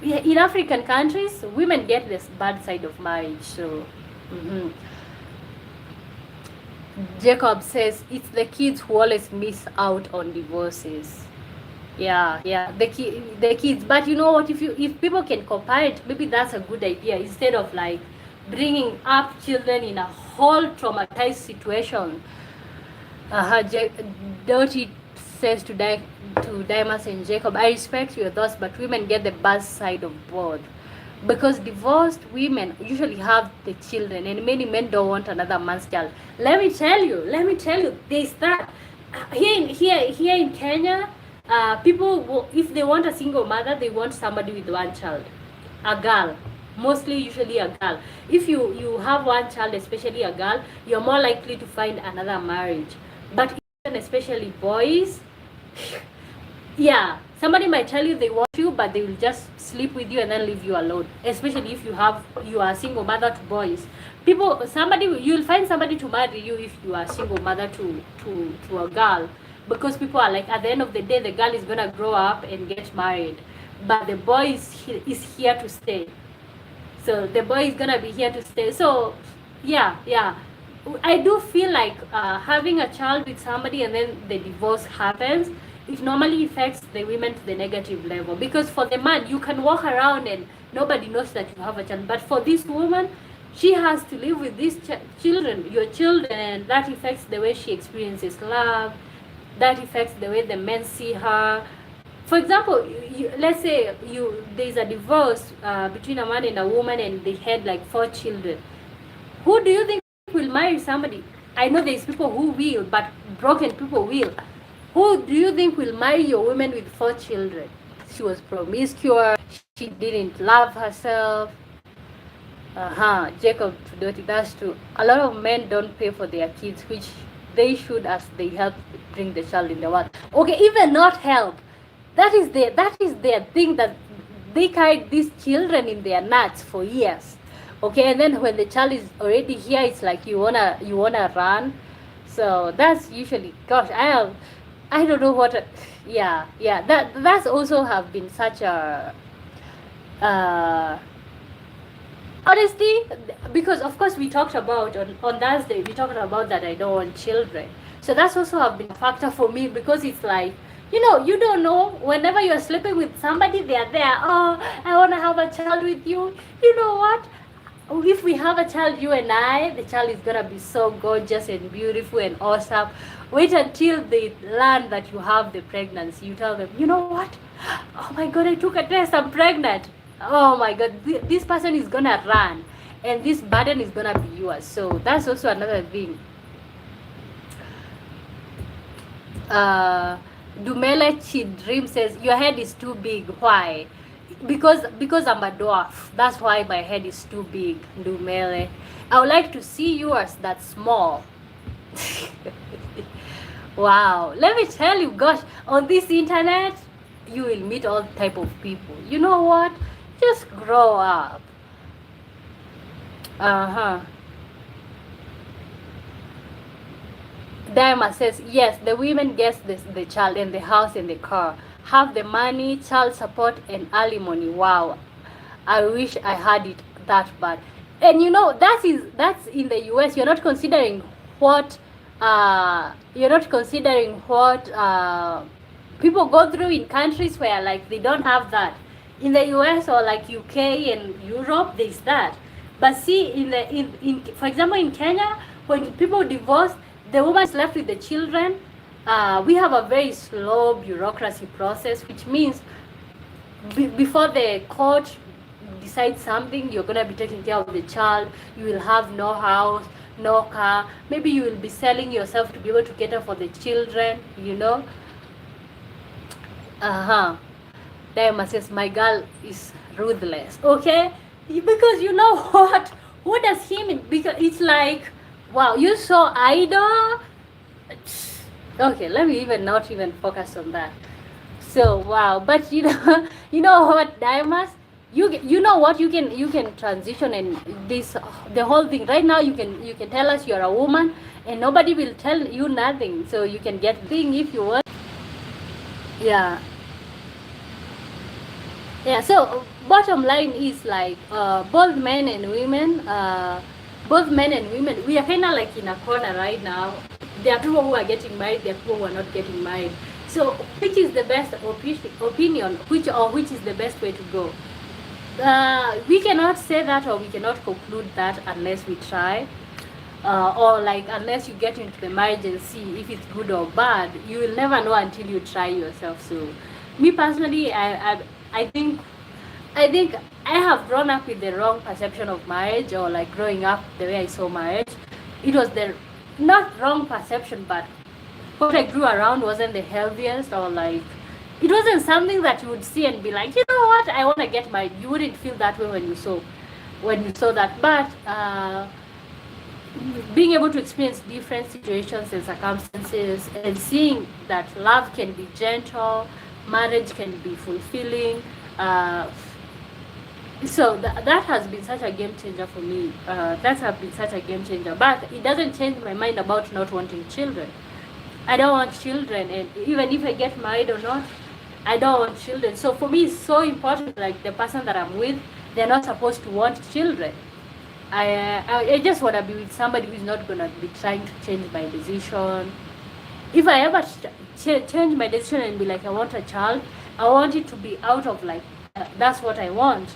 In African countries, women get this bad side of marriage. So Jacob says it's the kids who always miss out on divorces. Yeah, the kids. But you know what, if people can compare it, maybe that's a good idea, instead of like bringing up children in a whole traumatized situation. Dirty says to Dimas and Jacob, I respect your thoughts, but women get the bad side of both, because divorced women usually have the children, and many men don't want another man's child. Let me tell you, there's that here in Kenya. People, if they want a single mother, they want somebody with one child, a girl, usually a girl. If you have one child, especially a girl, you're more likely to find another marriage. But especially boys, yeah, somebody might tell you they want you, but they will just sleep with you and then leave you alone. Especially if you are a single mother to boys. You'll find somebody to marry you if you are a single mother to a girl. Because people are like, at the end of the day, the girl is gonna grow up and get married, but the boy is here to stay. So the boy is gonna be here to stay. So yeah, I do feel like having a child with somebody and then the divorce happens, it normally affects the women to the negative level. Because for the man, you can walk around and nobody knows that you have a child, but for this woman, she has to live with these your children, and that affects the way she experiences love. That affects the way the men see her. For example, let's say there's a divorce between a man and a woman, and they had like 4 children. Who do you think will marry somebody? I know there's people who will, but broken people will. Who do you think will marry your woman with 4 children? She was promiscuous. She didn't love herself. Jacob, that's true. A lot of men don't pay for their kids, which they should, as they help bring the child in the world. Okay, even not help. That is their thing, that they carried these children in their nuts for years. Okay, and then when the child is already here, it's like you wanna run. So that's usually, gosh, I don't know what. That's also have been such a honestly, because of course we talked about on Thursday, we talked about that I don't want children. So that's also have been a factor for me, because it's like You don't know, whenever you're sleeping with somebody, they are there. Oh, I want to have a child with you. You know what? If we have a child, you and I, the child is gonna be so gorgeous and beautiful and awesome. Wait until they learn that you have the pregnancy. You tell them, you know what? Oh my God, I took a test, I'm pregnant. Oh my God, this person is gonna run, and this burden is gonna be yours. So that's also another thing. Dumele Chidream says, your head is too big. Why? Because I'm a dwarf. That's why my head is too big, Dumele. I would like to see yours that small. Wow. Let me tell you, gosh, on this internet, you will meet all type of people. You know what? Just grow up. Diamond says, yes, the women get the child and the house and the car, have the money, child support, and alimony. Wow, I wish I had it that bad. And that's in the US. You're not considering what people go through in countries where like they don't have that. In the US or like UK and Europe, there's that. But see, in for example, in Kenya, when people divorce, the woman is left with the children. We have a very slow bureaucracy process, which means before the court decides something, you're going to be taking care of the child. You will have no house, no car. Maybe you will be selling yourself to be able to cater for the children, Diamond says, my girl is ruthless. Okay? Because you know what? What does he mean? Because it's like, wow, you saw idol? Okay, let me not even focus on that. So wow, but you know what, Diamonds? You know what, you can transition, and the whole thing right now, you can tell us you're a woman and nobody will tell you nothing, so you can get thing if you want. Yeah, so bottom line is like both men and women, we are kind of like in a corner right now. There are people who are getting married, there are people who are not getting married. So which is the best opinion, which is the best way to go? We cannot say that, or we cannot conclude that unless we try, or like unless you get into the marriage and see if it's good or bad. You will never know until you try yourself. So me personally, I think I have grown up with the wrong perception of marriage, or like growing up the way I saw marriage. It was the not wrong perception, but what I grew around wasn't the healthiest, or like it wasn't something that you would see and be like, you know what, I want to get married. You wouldn't feel that way when you saw that. But being able to experience different situations and circumstances, and seeing that love can be gentle, marriage can be fulfilling, so that has been such a game changer for me. That has been such a game changer. But it doesn't change my mind about not wanting children. I don't want children, and even if I get married or not, I don't want children. So for me, it's so important. Like the person that I'm with, they're not supposed to want children. I just want to be with somebody who's not gonna be trying to change my decision. If I ever change my decision and be like, I want a child, I want it to be out of like that's what I want.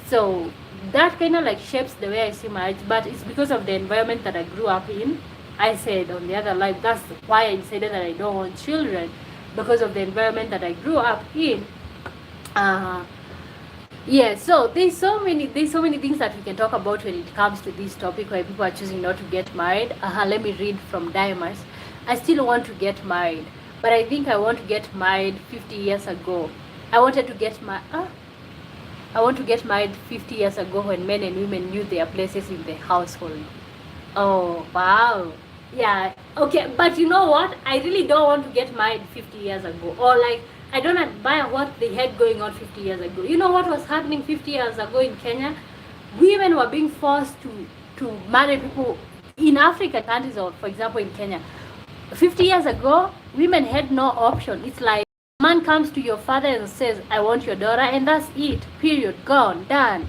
So that kind of like shapes the way I see marriage. But it's because of the environment that I grew up in. I said on the other life, that's why I decided that I don't want children, because of the environment that I grew up in. Yeah, so there's so many things that we can talk about when it comes to this topic, why people are choosing not to get married. Let me read from Diamonds. I still want to get married, but I think I want to get married 50 years ago. I want to get married 50 years ago, when men and women knew their places in the household. Oh, wow. Yeah, okay, but you know what? I really don't want to get married 50 years ago. Or like, I don't admire what they had going on 50 years ago. You know what was happening 50 years ago in Kenya? Women were being forced to marry people in African countries, or for example in Kenya. 50 years ago, women had no option. It's like, a man comes to your father and says, I want your daughter, and that's it. Period. Gone. Done.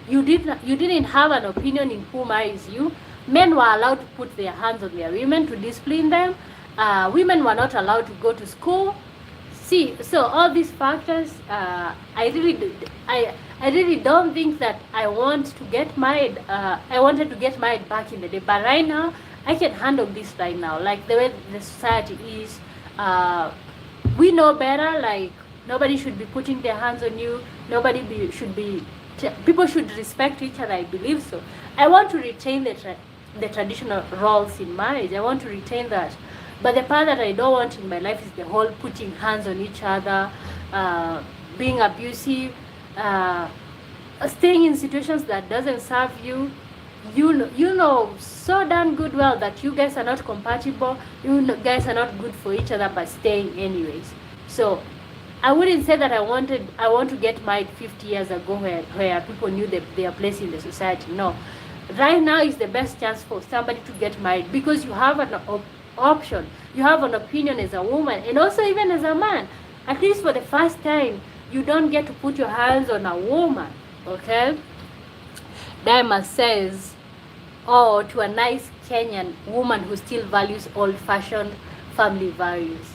You didn't have an opinion in who marries you. Men were allowed to put their hands on their women to discipline them. Women were not allowed to go to school. See, so all these factors, I really don't think that I want to get married. I wanted to get married back in the day, but right now I can handle this right now. Like the way the society is, we know better. Like nobody should be putting their hands on you. Should be. People should respect each other. I believe so. I want to retain the traditional roles in marriage. I want to retain that. But the part that I don't want in my life is the whole putting hands on each other, being abusive, staying in situations that doesn't serve you. You know so damn good well that you guys are not compatible. Guys are not good for each other, but staying anyways. So I wouldn't say that I want to get married 50 years ago where people knew their place in the society. No. Right now is the best chance for somebody to get married because you have an option. You have an opinion as a woman and also even as a man. At least for the first time, you don't get to put your hands on a woman. Okay? Diamond says, oh, to a nice Kenyan woman who still values old-fashioned family values.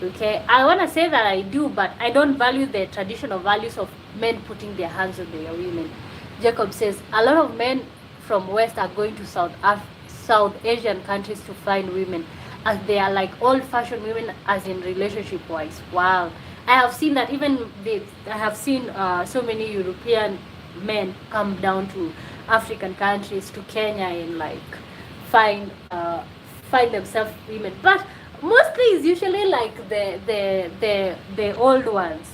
Okay, I want to say that I do, but I don't value the traditional values of men putting their hands on their women. Jacob says, a lot of men from West are going to South Asian countries to find women, as they are like old-fashioned women, as in relationship-wise. Wow, I have seen that. I have seen so many European men come down to African countries, to Kenya, and like find themselves women, but mostly it's usually like the old ones,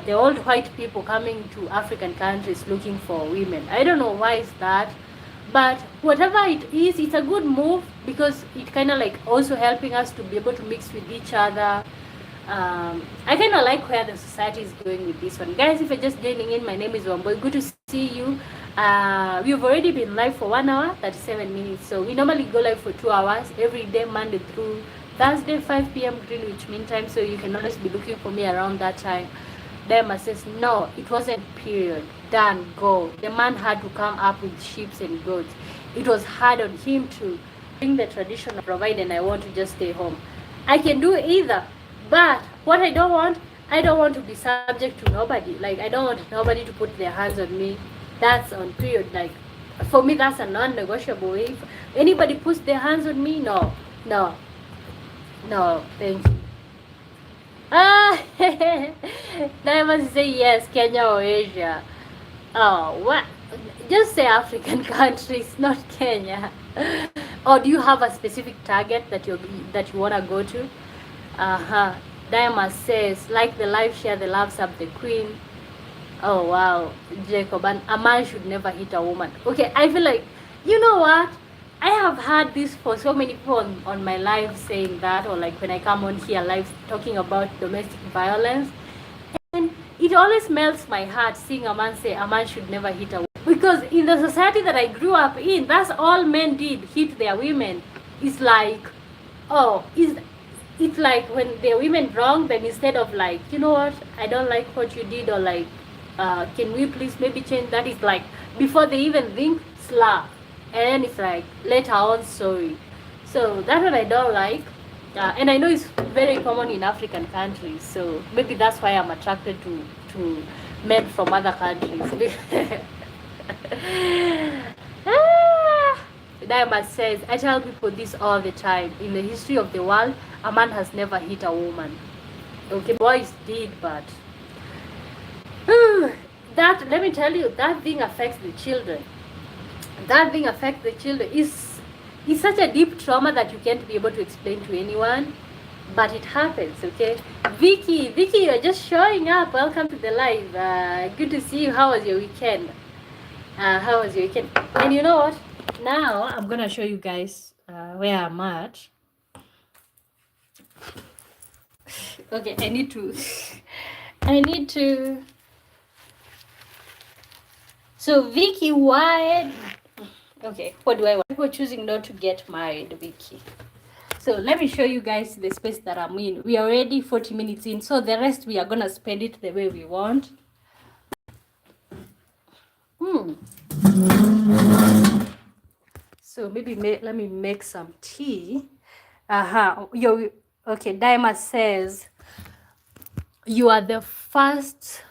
the old white people coming to African countries looking for women. I don't know why is that, but whatever it is, it's a good move because it kind of like also helping us to be able to mix with each other. I kind of like where the society is going with this one. Guys, if you're just joining in, my name is Wamboy. Good to see you. We've already been live for 1 hour, 37 minutes. So we normally go live for 2 hours every day, Monday through Thursday, 5 p.m. Greenwich Mean Time. So you can always be looking for me around that time. Dema says, no, it wasn't period. Done, go. The man had to come up with sheep and goats. It was hard on him to bring the tradition and provide, and I want to just stay home. I can do either. But what I don't want to be subject to nobody. Like, I don't want nobody to put their hands on me. That's on period. Like, for me, that's a non-negotiable. If anybody puts their hands on me, no, thank you. Diamond say yes, Kenya or Asia. Oh, what? Just say African countries, not Kenya. Or do you have a specific target that you wanna go to? Diamond says, like the live, share the love, sub the queen. Oh wow, Jacob, and a man should never hit a woman. Okay, I feel like, you know what? I have heard this for so many people on my live saying that, or like when I come on here live talking about domestic violence. And it always melts my heart seeing a man say a man should never hit a woman. Because in the society that I grew up in, that's all men did, hit their women. It's like, oh, it's like when their women wrong, then instead of like, you know what, I don't like what you did, or like, can we please maybe change that? It's like, before they even think, slap. And then it's like, later on, sorry. So that's what I don't like. And I know it's very common in African countries. So maybe that's why I'm attracted to men from other countries. Diamond says, I tell people this all the time. In the history of the world, a man has never hit a woman. Okay, boys did, but that, let me tell you, that thing affects the children. That thing affects the children. It's such a deep trauma that you can't be able to explain to anyone, but it happens. Okay, Vicky, you're just showing up. Welcome to the live. Good to see you. How was your weekend? And you know what? Now I'm gonna show you guys where I'm at. Okay, I need to. So Vicky, why? Okay, what do I want? People choosing not to get married, Vicky. So let me show you guys the space that I'm in. We are already 40 minutes in, so the rest we are gonna spend it the way we want. So maybe let me make some tea. Okay, Daima says, You are the first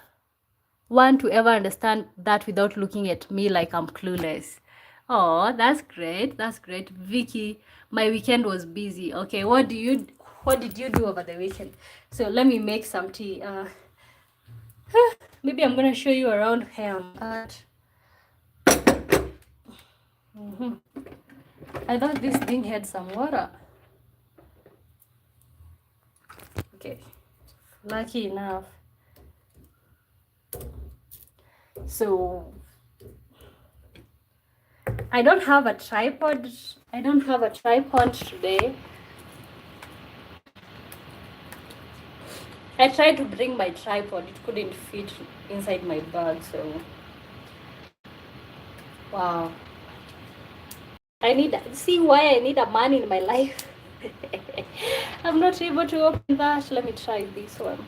one to ever understand that without looking at me like I'm clueless. Oh, that's great. That's great. Vicky, my weekend was busy. Okay, what did you do over the weekend? So let me make some tea. Maybe I'm gonna show you around here I'm at. I thought this thing had some water. Okay, lucky enough. So I don't have a tripod. I don't have a tripod today. I tried to bring my tripod. It couldn't fit inside my bag. So wow. See why I need a man in my life. I'm not able to open that. Let me try this one.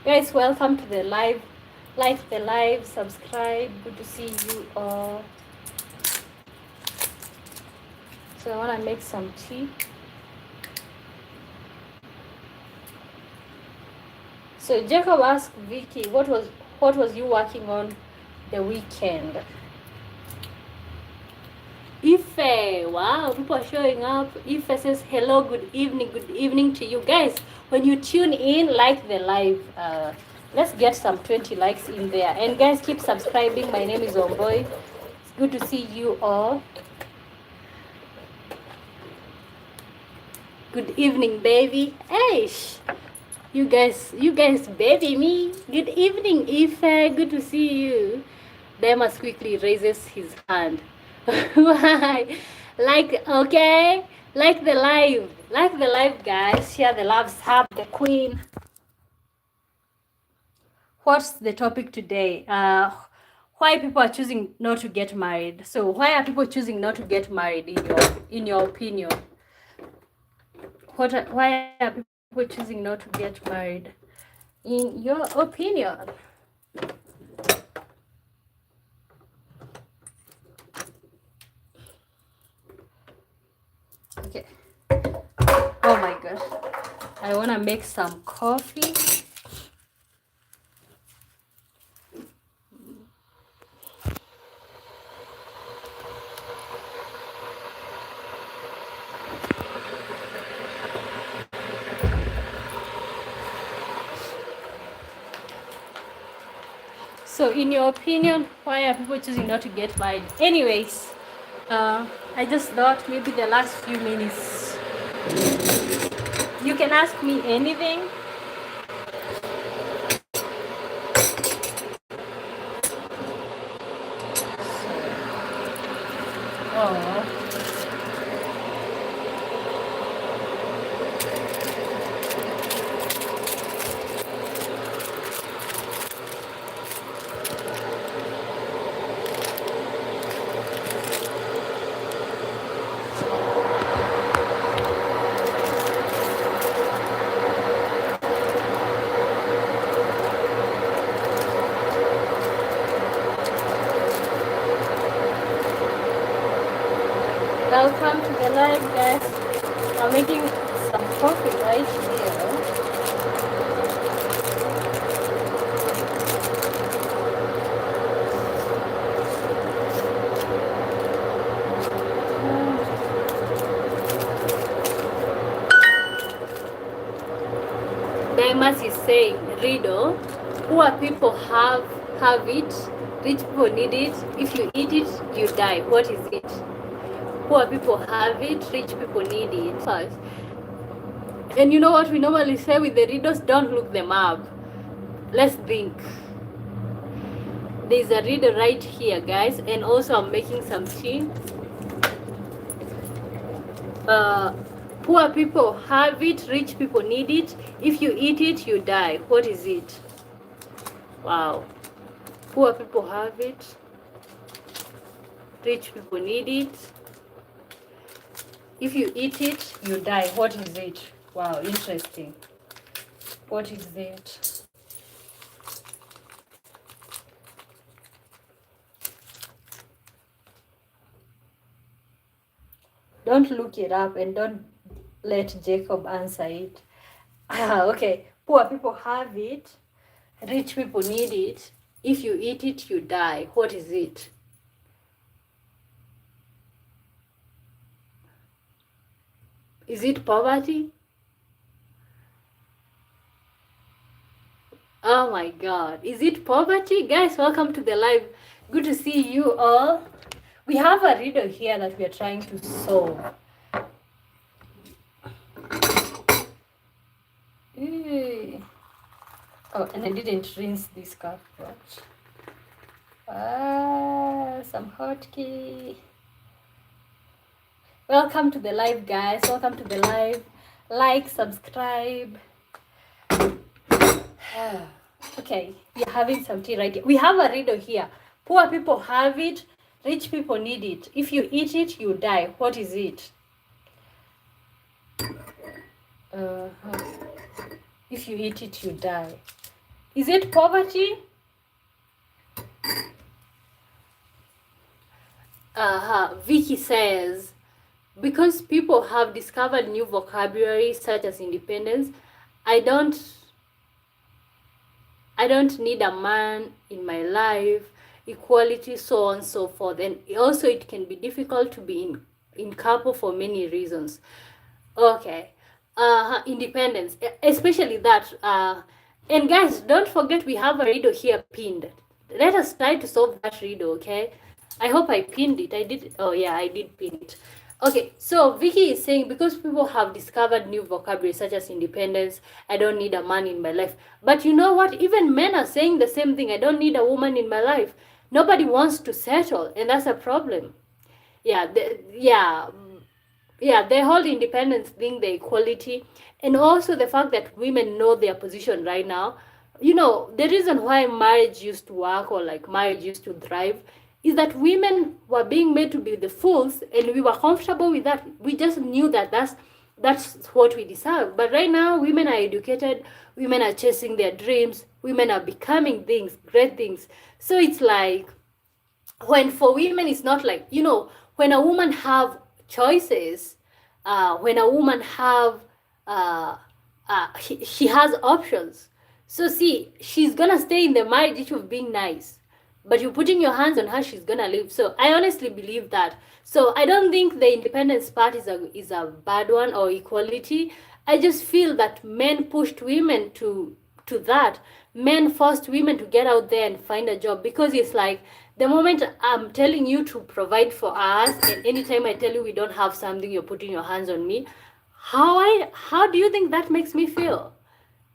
Guys, welcome to the live. Like the live, subscribe. Good to see you all. So I want to make some tea. So Jacob asked Vicky, what was you working on the weekend? Ife, wow, people are showing up. Ife says hello, good evening to you guys. When you tune in, like the live. Let's get some 20 likes in there. And guys, keep subscribing. My name is Omboy. It's good to see you all. Good evening, baby. Hey, you guys, baby me. Good evening, Ife. Good to see you. Demas quickly raises his hand. Why? Okay. Like the live, guys. Share the love. Sub the queen. What's the topic today? Why people are choosing not to get married. So why are people choosing not to get married in your opinion? Why are people choosing not to get married in your opinion? Okay. Oh my gosh. I want to make some coffee. So in your opinion, why are people choosing not to get married? Anyways, I just thought maybe the last few minutes, you can ask me anything. Oh. Welcome to the live, guys. I'm making some coffee right here. Dimas is saying, Riddle, poor people have it, rich people need it. If you eat it, you die. What is it? Poor people have it, rich people need it. First. And you know what we normally say with the riddles? Don't look them up. Let's think. There's a riddle right here, guys. And also I'm making some tea. Poor people have it, rich people need it. If you eat it, you die. What is it? Wow. Poor people have it, rich people need it. If you eat it, you die. What is it? Wow, interesting. What is it? Don't look it up and don't let Jacob answer it. Okay. Poor people have it. Rich people need it. If you eat it, you die. What is it? Is it poverty? Oh my God. Is it poverty? Guys, welcome to the live. Good to see you all. We have a riddle here that we are trying to solve. Oh, and I didn't rinse this cup, but some hotkey. Welcome to the live, guys. Welcome to the live. Like, subscribe. Okay, we are having some tea right here. We have a riddle here. Poor people have it. Rich people need it. If you eat it, you die. What is it? If you eat it, you die. Is it poverty? Vicky says, because people have discovered new vocabulary such as independence, I don't need a man in my life, equality, so on and so forth. And also it can be difficult to be in couple for many reasons. Okay. Independence, especially that. And guys, don't forget we have a riddle here pinned. Let us try to solve that riddle, okay? I hope I pinned it. I did. Oh yeah, I did pin it. Okay, so Vicky is saying, because people have discovered new vocabulary such as independence, I don't need a man in my life. But you know what? Even men are saying the same thing. I don't need a woman in my life. Nobody wants to settle, and that's a problem. Yeah, the whole independence thing, the equality, and also the fact that women know their position right now. You know, the reason why marriage used to work, or like marriage used to thrive, is that women were being made to be the fools, and we were comfortable with that. We just knew that that's what we deserve. But right now, women are educated, women are chasing their dreams, women are becoming things, great things. So it's like, when for women it's not like, you know, when a woman have choices, when a woman have she has options. So see, she's gonna stay in the marriage issue of being nice, but you're putting your hands on her, she's gonna leave. So I honestly believe that. So I don't think the independence part is a bad one, or equality. I just feel that men pushed women to that. Men forced women to get out there and find a job, because it's like, the moment I'm telling you to provide for us, and anytime I tell you we don't have something, you're putting your hands on me. How do you think that makes me feel?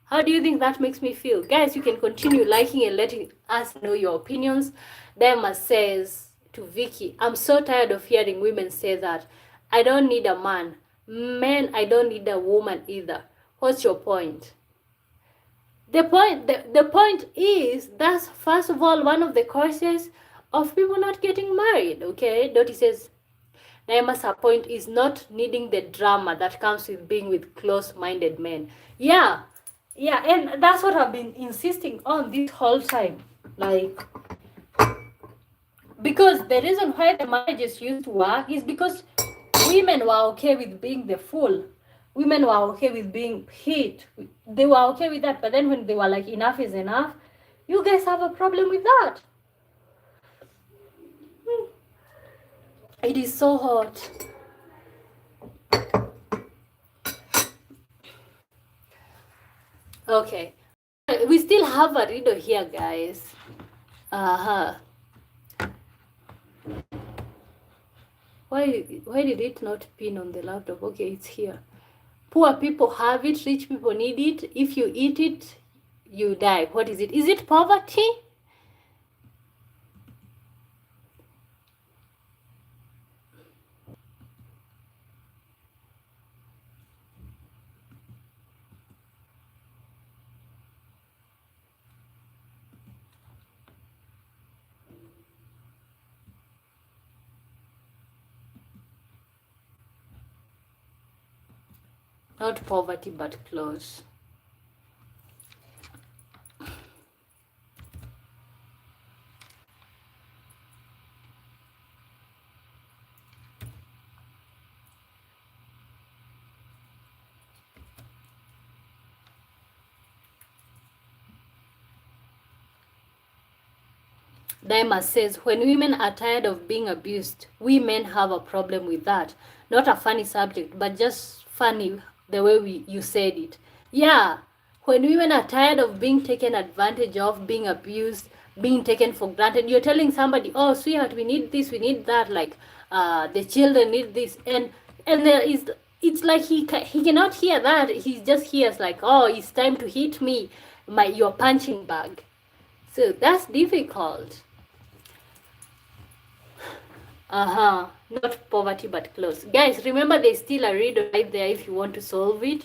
How do you think that makes me feel? Guys, you can continue liking and letting us know your opinions. Dema says to Vicky, I'm so tired of hearing women say that. I don't need a man. Men, I don't need a woman either. What's your point? The point is, that's first of all one of the causes of people not getting married, okay? Dottie says, Naima's point is not needing the drama that comes with being with close-minded men. Yeah, and that's what I've been insisting on this whole time. Like, because the reason why the marriages used to work is because women were okay with being the fool. Women were okay with being hit. They were okay with that. But then when they were like, enough is enough, you guys have a problem with that. It is so hot. Okay. We still have a riddle here, guys. Why did it not pin on the laptop? Okay, it's here. Poor people have it, rich people need it. If you eat it, you die. What is it? Is it poverty? Not poverty, but close. Daima says, when women are tired of being abused, we men have a problem with that. Not a funny subject, but just funny the way you said it. Yeah, when women are tired of being taken advantage of, being abused, being taken for granted, you're telling somebody, oh, sweetheart, we need this, we need that, like the children need this. And there is, it's like he cannot hear that. He just hears like, oh, it's time to hit me, your punching bag. So that's difficult. Not poverty, but close. Guys, remember there's still a riddle right there if you want to solve it.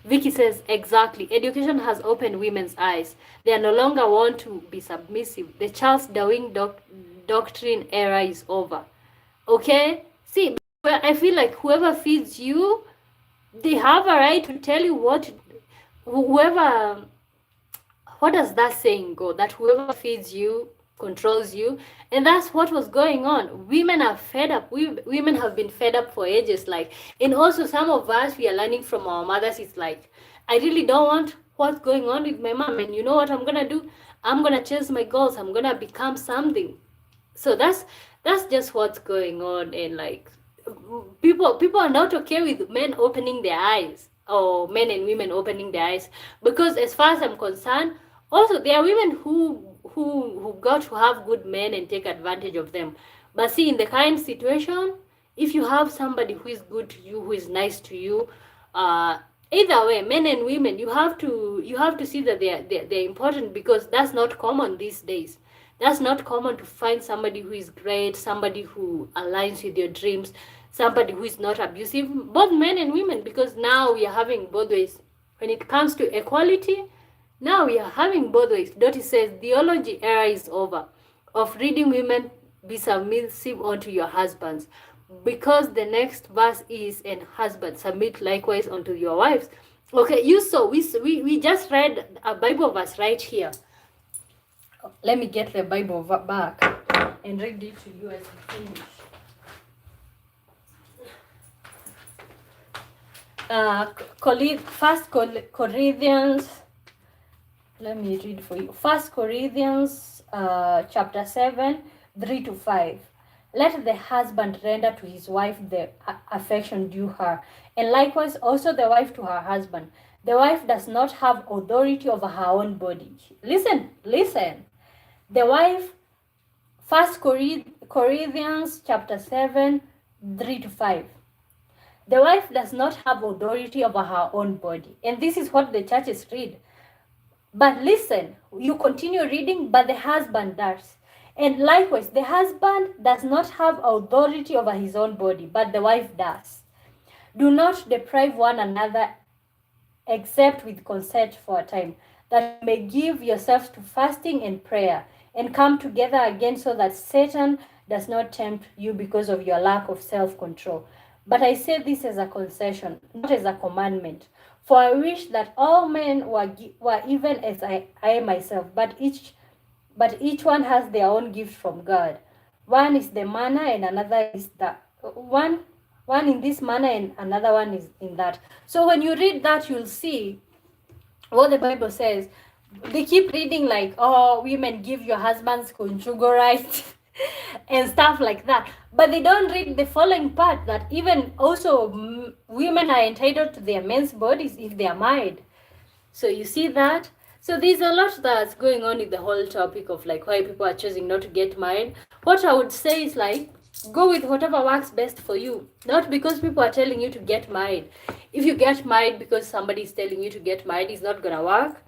Vicky says, exactly. Education has opened women's eyes. They are no longer want to be submissive. The Charles Darwin doctrine era is over. Okay? See, I feel like whoever feeds you, they have a right to tell you what does that saying go? That whoever feeds you controls you. And that's what was going on. Women are fed up. Women have been fed up for ages. Like, and also some of us, we are learning from our mothers. It's like, I really don't want what's going on with my mom. And you know what I'm going to do? I'm going to chase my goals. I'm going to become something. So that's just what's going on. And like, people are not okay with men opening their eyes, or men and women opening their eyes, because as far as I'm concerned, also there are women who got to have good men and take advantage of them. But see, in the current situation, if you have somebody who is good to you, who is nice to you, either way, men and women, you have to see that they're important, because that's not common these days. That's not common to find somebody who is great, somebody who aligns with your dreams, somebody who is not abusive, both men and women, because now we are having both ways. When it comes to equality, now we are having both ways. Dottie says, theology era is over, of reading women be submissive unto your husbands, because the next verse is, and husbands submit likewise unto your wives. Okay, you saw, we just read a Bible verse right here. Let me get the Bible back and read it to you as we finish. First Corinthians, let me read for you. First Corinthians chapter 7, 3-5. Let the husband render to his wife the affection due her, and likewise also the wife to her husband. The wife does not have authority over her own body. Listen. The wife, First Corinthians chapter 7, 3-5. The wife does not have authority over her own body. And this is what the churches read. But listen, you continue reading, but the husband does. And likewise, the husband does not have authority over his own body, but the wife does. Do not deprive one another, except with consent for a time, that you may give yourselves to fasting and prayer, and come together again, so that Satan does not tempt you because of your lack of self-control. But I say this as a concession, not as a commandment. For I wish that all men were even as I myself, but each one has their own gift from God. One is the manner, and another is that one in this manner, and another one is in that. So when you read that, you'll see what the Bible says. They keep reading like, oh, women, give your husbands conjugal rights and stuff like that. But they don't read the following part, that even also women are entitled to their men's bodies if they are married. So you see that? So there's a lot that's going on with the whole topic of like why people are choosing not to get married. What I would say is like, go with whatever works best for you. Not because people are telling you to get married. If you get married because somebody is telling you to get married, it's not gonna work.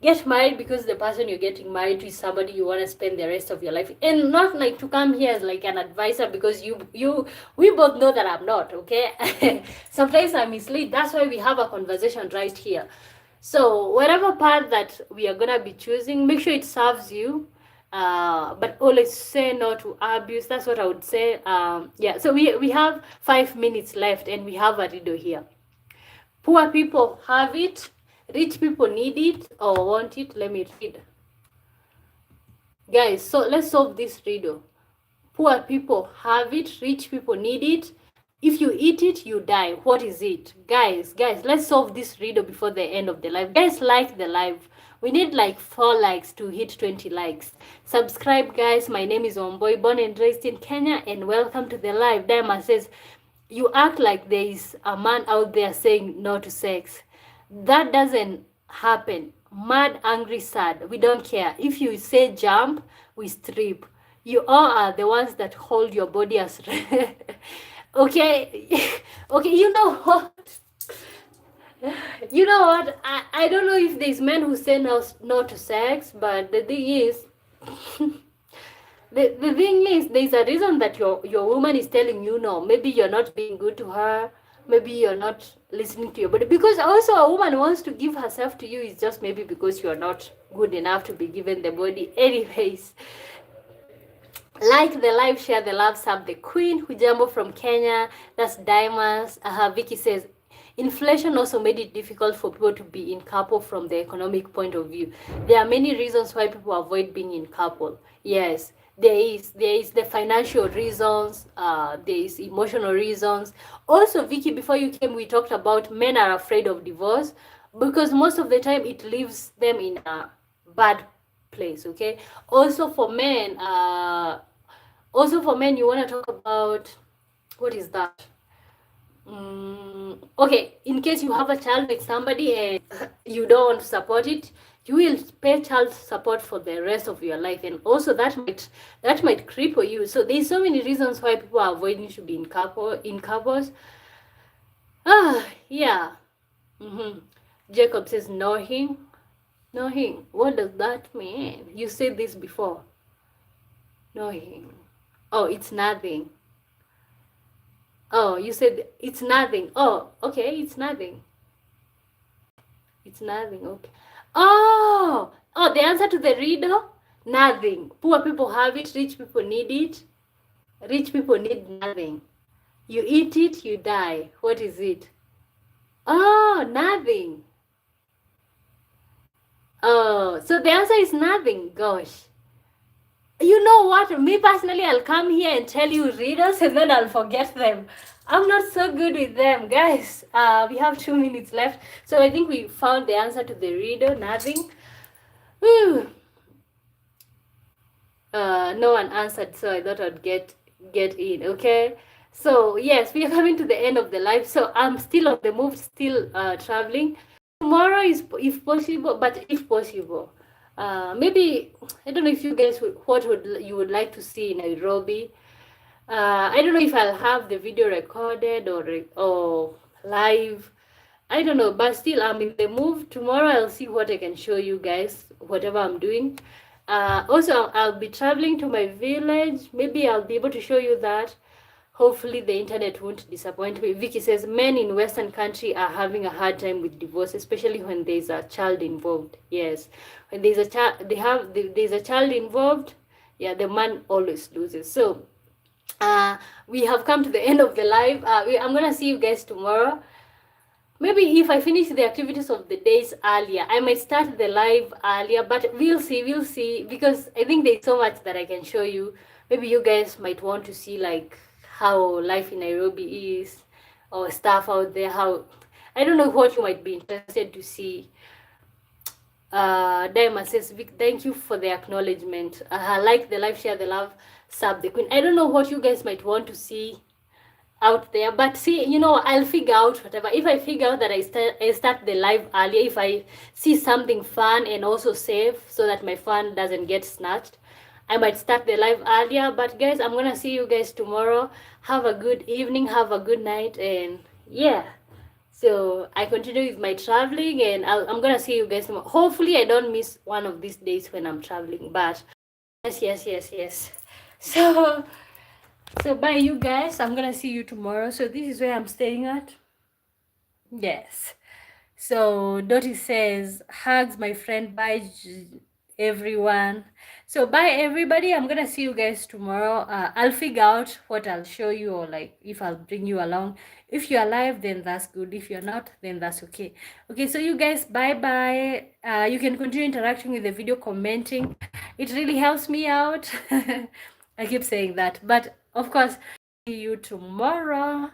Get married because the person you're getting married to is somebody you want to spend the rest of your life. And not like to come here as like an advisor, because we both know that I'm not, okay? Sometimes I mislead. That's why we have a conversation right here. So whatever path that we are gonna be choosing, make sure it serves you. But always say no to abuse. That's what I would say. Yeah, so we have 5 minutes left, and we have a riddle here. Poor people have it, rich people need it or want it. Let me read. Guys, so let's solve this riddle. Poor people have it, rich people need it. If you eat it, you die. What is it? Guys, let's solve this riddle before the end of the live. Guys, like the live. We need like 4 likes to hit 20 likes. Subscribe, guys. My name is Omboy, born and raised in Kenya, and welcome to the live. Diamond says, you act like there is a man out there saying no to sex. That doesn't happen. Mad, angry, sad. We don't care. If you say jump, we strip. You all are the ones that hold your body as okay. Okay, you know what? You know what? I don't know if there's men who say no to sex, but the thing is, the thing is, there's a reason that your woman is telling you no. Maybe you're not being good to her. Maybe you're not listening to your body. Because also a woman wants to give herself to you is just maybe because you're not good enough to be given the body. Anyways, like the live, share the love, sub the queen. Hujambo from Kenya. That's Diamonds. Vicky says, inflation also made it difficult for people to be in couple from the economic point of view. There are many reasons why people avoid being in couple. Yes, there is the financial reasons, there is emotional reasons. Also, Vicky, before you came, we talked about men are afraid of divorce because most of the time it leaves them in a bad place. Okay. Also for men, you want to talk about what is that? Okay, in case you have a child with somebody and you don't want to support it, you will pay child support for the rest of your life, and also that might cripple you. So there's so many reasons why people are avoiding to be in couples. Yeah. Jacob says know him. What does that mean? You said this before. Know him. Oh, it's nothing. Oh, you said it's nothing. Oh, okay, it's nothing. It's nothing. Okay. Oh, the answer to the riddle? Nothing. Poor people have it, rich people need it. Rich people need nothing. You eat it, you die. What is it? Oh, nothing. Oh, so the answer is nothing. Gosh. You know what? Me personally, I'll come here and tell you riddles and then I'll forget them. I'm not so good with them, guys. We have 2 minutes left. So I think we found the answer to the riddle. Nothing. No one answered, so I thought I'd get in. Okay. So yes, we are coming to the end of the live. So I'm still on the move, still traveling. Tomorrow is if possible, but if possible. Maybe I don't know if you guys you would like to see in Nairobi. I don't know if I'll have the video recorded or live. I don't know, but still I'm in the move. Tomorrow I'll see what I can show you guys, whatever I'm doing. Also I'll be traveling to my village. Maybe I'll be able to show you that. Hopefully the internet won't disappoint me. Vicky says men in Western country are having a hard time with divorce, especially when there's a child involved. Yes, when there's a child, there's a child involved. Yeah, the man always loses. So, we have come to the end of the live. I'm gonna see you guys tomorrow. Maybe if I finish the activities of the days earlier, I might start the live earlier. But we'll see because I think there's so much that I can show you. Maybe you guys might want to see like how life in Nairobi is or stuff out there. How I don't know what you might be interested to see. Diamond says, Vic, thank you for the acknowledgement. Like the live, share the love, sub the queen. I don't know what you guys might want to see out there, but see, you know, I'll figure out whatever. If I figure out that I start the live earlier, if I see something fun and also safe so that my fun doesn't get snatched, I might start the live earlier. But guys, I'm gonna see you guys tomorrow. Have a good evening, have a good night, and yeah, so I continue with my traveling, and I'm gonna see you guys tomorrow. Hopefully I don't miss one of these days when I'm traveling, but yes. So bye you guys. I'm gonna see you tomorrow. So this is where I'm staying at. Yes. So Dottie says, hugs my friend. Bye everyone. So bye everybody. I'm gonna see you guys tomorrow. I'll figure out what I'll show you, or like if I'll bring you along. If you're alive, then that's good. If you're not, then that's okay. Okay, so you guys, bye. You can continue interacting with the video, commenting. It really helps me out. I keep saying that, but of course, see you tomorrow.